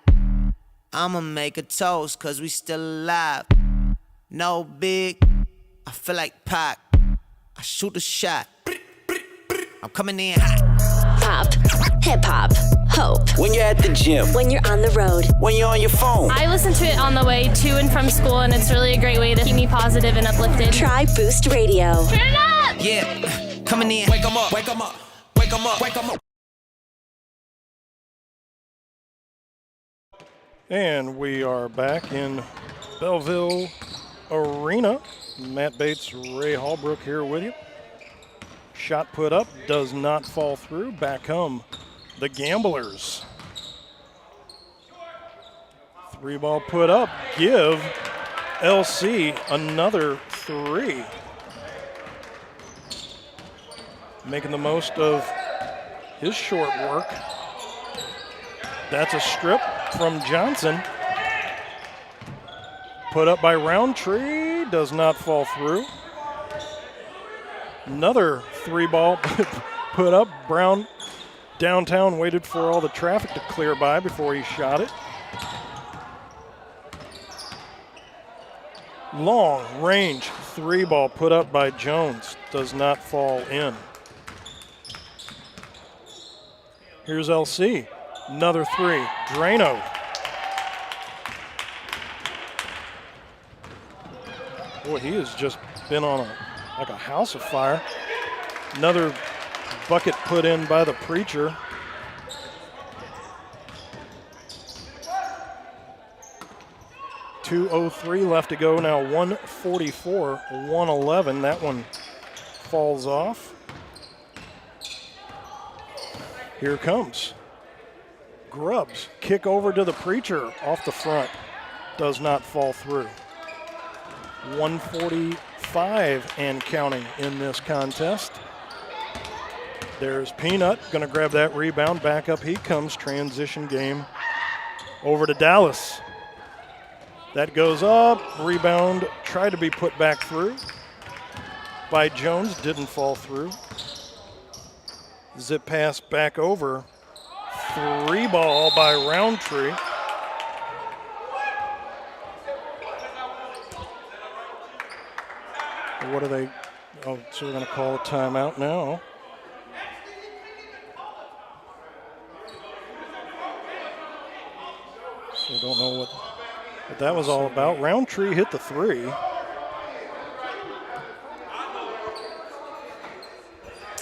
I'ma make a toast, cause we still alive. No big, I feel like Pac. I shoot a shot. I'm coming in hot. Pop, hip hop, hope. When you're at the gym. When you're on the road. When you're on your phone. I listen to it on the way to and from school, and it's really a great way to keep me positive and uplifted. Try Boost Radio. Turn it up! Yeah, coming in. Wake 'em up. Wake 'em up. Wake 'em up. Wake 'em up. And we are back in Belleville Arena. Matt Bates, Ray Hallbrook here with you. Shot put up, does not fall through. Back come the Gamblers. 3-ball put up, give LC another 3. Making the most of his short work. That's a strip from Johnson. Put up by Roundtree, does not fall through. Another 3-ball put up. Brown downtown waited for all the traffic to clear by before he shot it. Long range 3-ball put up by Jones, does not fall in. Here's LC, another 3, Drano. Boy, he has just been on like a house of fire. Another bucket put in by the Preacher. .203 left to go now, 144, 111. That one falls off. Here comes Grubbs. Kick over to the Preacher off the front. Does not fall through. 145 and counting in this contest. There's Peanut, going to grab that rebound. Back up he comes, transition game over to Dallas. That goes up, rebound, tried to be put back through by Jones, didn't fall through. Zip pass back over, 3-ball by Roundtree. What are they? Oh, so we're going to call a timeout now. So I don't know what that was all about. Roundtree hit the 3.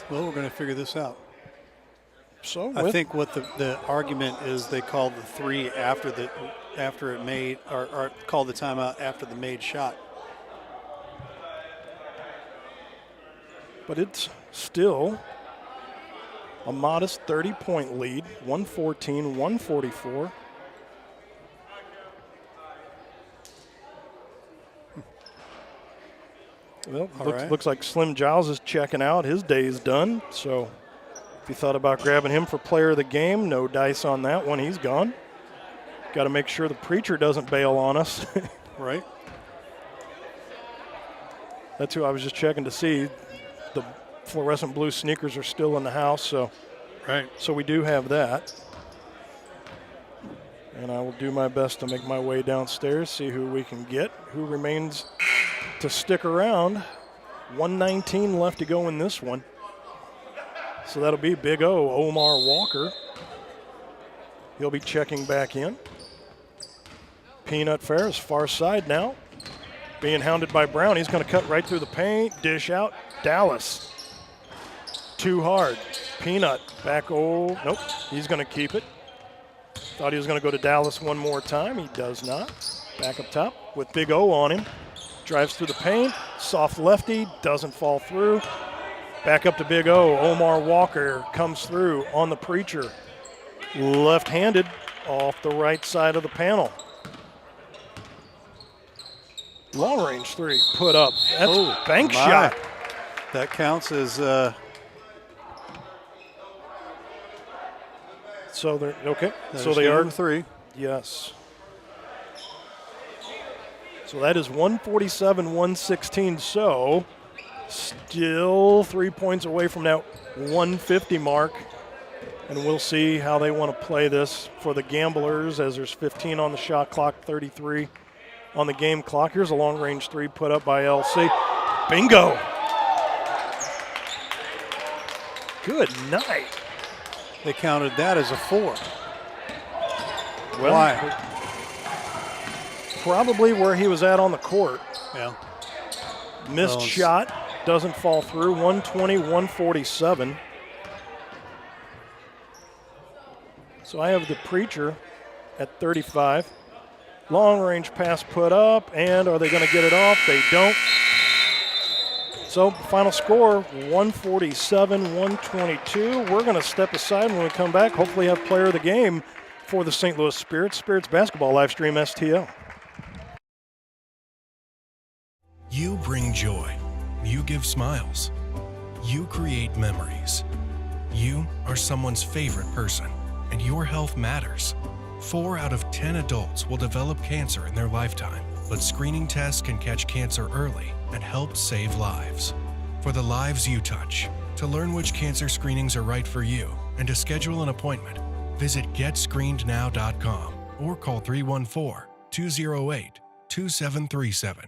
Well, we're going to figure this out. So I think what the argument is, they called the 3 after it made, or called the timeout after the made shot. But it's still a modest 30-point lead, 114-144. Well, looks like Slim Giles is checking out. His day is done. So if you thought about grabbing him for player of the game, no dice on that one. He's gone. Got to make sure the Preacher doesn't bail on us. Right. That's who I was just checking to see. The fluorescent blue sneakers are still in the house. So, right. So we do have that. And I will do my best to make my way downstairs, see who we can get, who remains to stick around. 119 left to go in this one. So that'll be Big O, Omar Walker. He'll be checking back in. Peanut Ferris, far side now. Being hounded by Brown. He's going to cut right through the paint. Dish out. Dallas. Too hard. Peanut back. Oh, nope. He's going to keep it. Thought he was going to go to Dallas one more time. He does not. Back up top with Big O on him. Drives through the paint. Soft lefty. Doesn't fall through. Back up to Big O. Omar Walker comes through on the Preacher. Left-handed off the right side of the panel. Long range 3 put up. That's bank shot. That counts as so they're okay. So they are 3. Yes. So that is 147-116. So still 3 points away from that 150 mark. And we'll see how they want to play this for the Gamblers, as there's 15 on the shot clock, 33 on the game clock. Here's a long range 3 put up by LC. Bingo. Good night. They counted that as a 4. Well, why? Probably where he was at on the court. Yeah. Missed shot, doesn't fall through. 120-147. So I have the Preacher at 35. Long range pass put up, and are they going to get it off? They don't. So final score, 147-122. We're going to step aside when we come back. Hopefully have player of the game for the St. Louis Spirits. Spirits basketball live stream STL. You bring joy. You give smiles. You create memories. You are someone's favorite person, and your health matters. 4 out of 10 adults will develop cancer in their lifetime, but screening tests can catch cancer early and help save lives. For the lives you touch, to learn which cancer screenings are right for you and to schedule an appointment, visit GetScreenedNow.com or call 314-208-2737.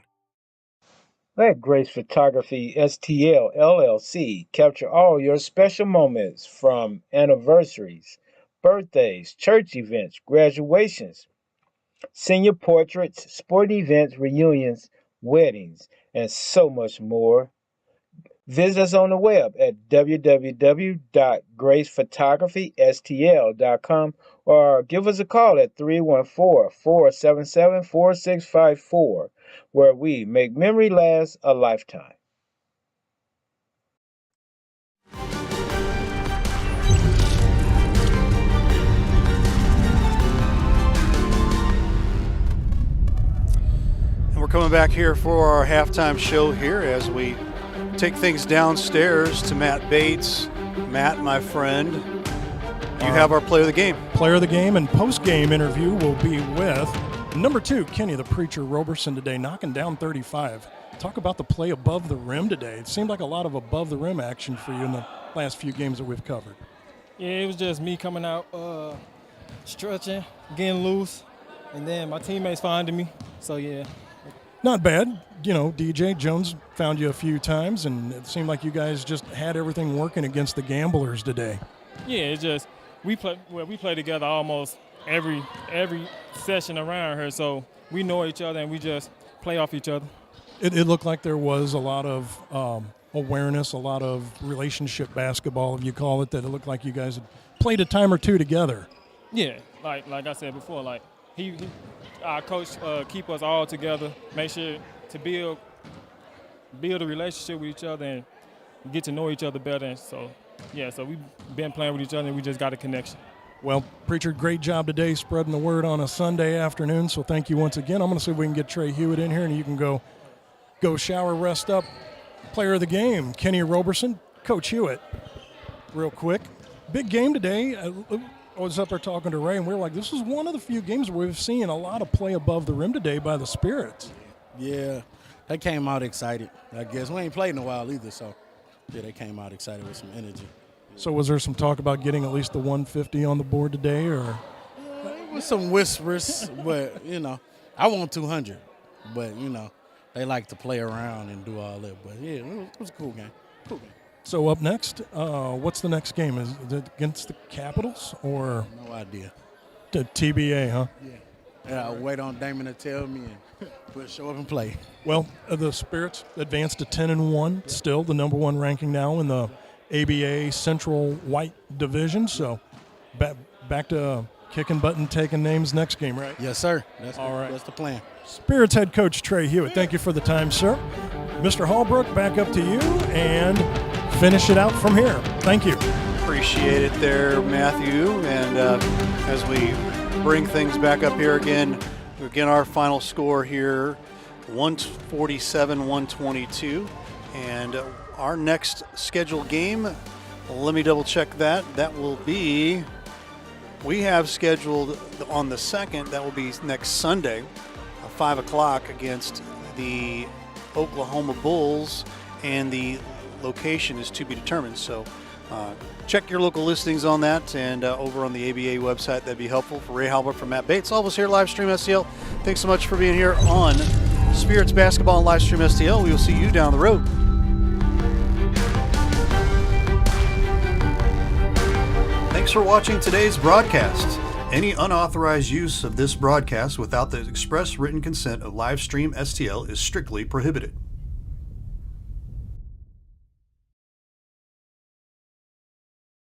Let Grace Photography STL LLC capture all your special moments from anniversaries, birthdays, church events, graduations, senior portraits, sport events, reunions, weddings, and so much more. Visit us on the web at www.gracephotographystl.com or give us a call at 314-477-4654, where we make memory last a lifetime. And we're coming back here for our halftime show here as we take things downstairs to Matt Bates. Matt, my friend, you have our player of the game. Player of the game and post-game interview will be with number 2, Kenny the Preacher Roberson today, knocking down 35. Talk about the play above the rim today. It seemed like a lot of above the rim action for you in the last few games that we've covered. Yeah, it was just me coming out, stretching, getting loose, and then my teammates finding me. So, yeah. Not bad. You know, DJ Jones found you a few times, and it seemed like you guys just had everything working against the Gamblers today. Yeah, it's just we play together almost every session around here, so we know each other and we just play off each other. It looked like there was a lot of awareness, a lot of relationship basketball, if you call it, that it looked like you guys had played a time or two together. Yeah, like I said before, like our coach keep us all together, make sure to build a relationship with each other and get to know each other better. And so, yeah, so we've been playing with each other and we just got a connection. Well, Preacher, great job today spreading the word on a Sunday afternoon, so thank you once again. I'm going to see if we can get Trey Hewitt in here and you can go shower, rest up. Player of the game, Kenny Roberson. Coach Hewitt, real quick. Big game today. I was up there talking to Ray, and we were like, this is one of the few games where we've seen a lot of play above the rim today by the Spirits. Yeah, they came out excited, I guess. We ain't played in a while either, so, yeah, they came out excited with some energy. So was there some talk about getting at least the 150 on the board today, or? With some whispers, but, I want 200. But, they like to play around and do all that. But, yeah, it was a cool game. So up next, what's the next game? Is it against the Capitals or? No idea. The TBA, huh? Yeah, I'll wait on Damon to tell me and we'll show up and play. Well, the Spirits advanced to 10-1, still the number 1 ranking now in the ABA Central White Division. So back to kicking butt and taking names next game, right? Yes, sir. All right. That's the plan. Spirits head coach Trey Hewitt, thank you for the time, sir. Mr. Hallbrook, back up to you and finish it out from here. Thank you. Appreciate it there, Matthew. And as we bring things back up here again, our final score here, 147-122. And our next scheduled game, let me double check that. That will be, we have scheduled on the 2nd, that will be next Sunday, 5 o'clock against the Oklahoma Bulls, and the location is to be determined. So check your local listings on that, and over on the ABA website, that'd be helpful. For Ray Halbert, from Matt Bates, all of us here live stream STL. Thanks so much for being here on Spirits Basketball and Live Stream STL. We will see you down the road. Thanks for watching today's broadcast. Any unauthorized use of this broadcast without the express written consent of Livestream STL is strictly prohibited.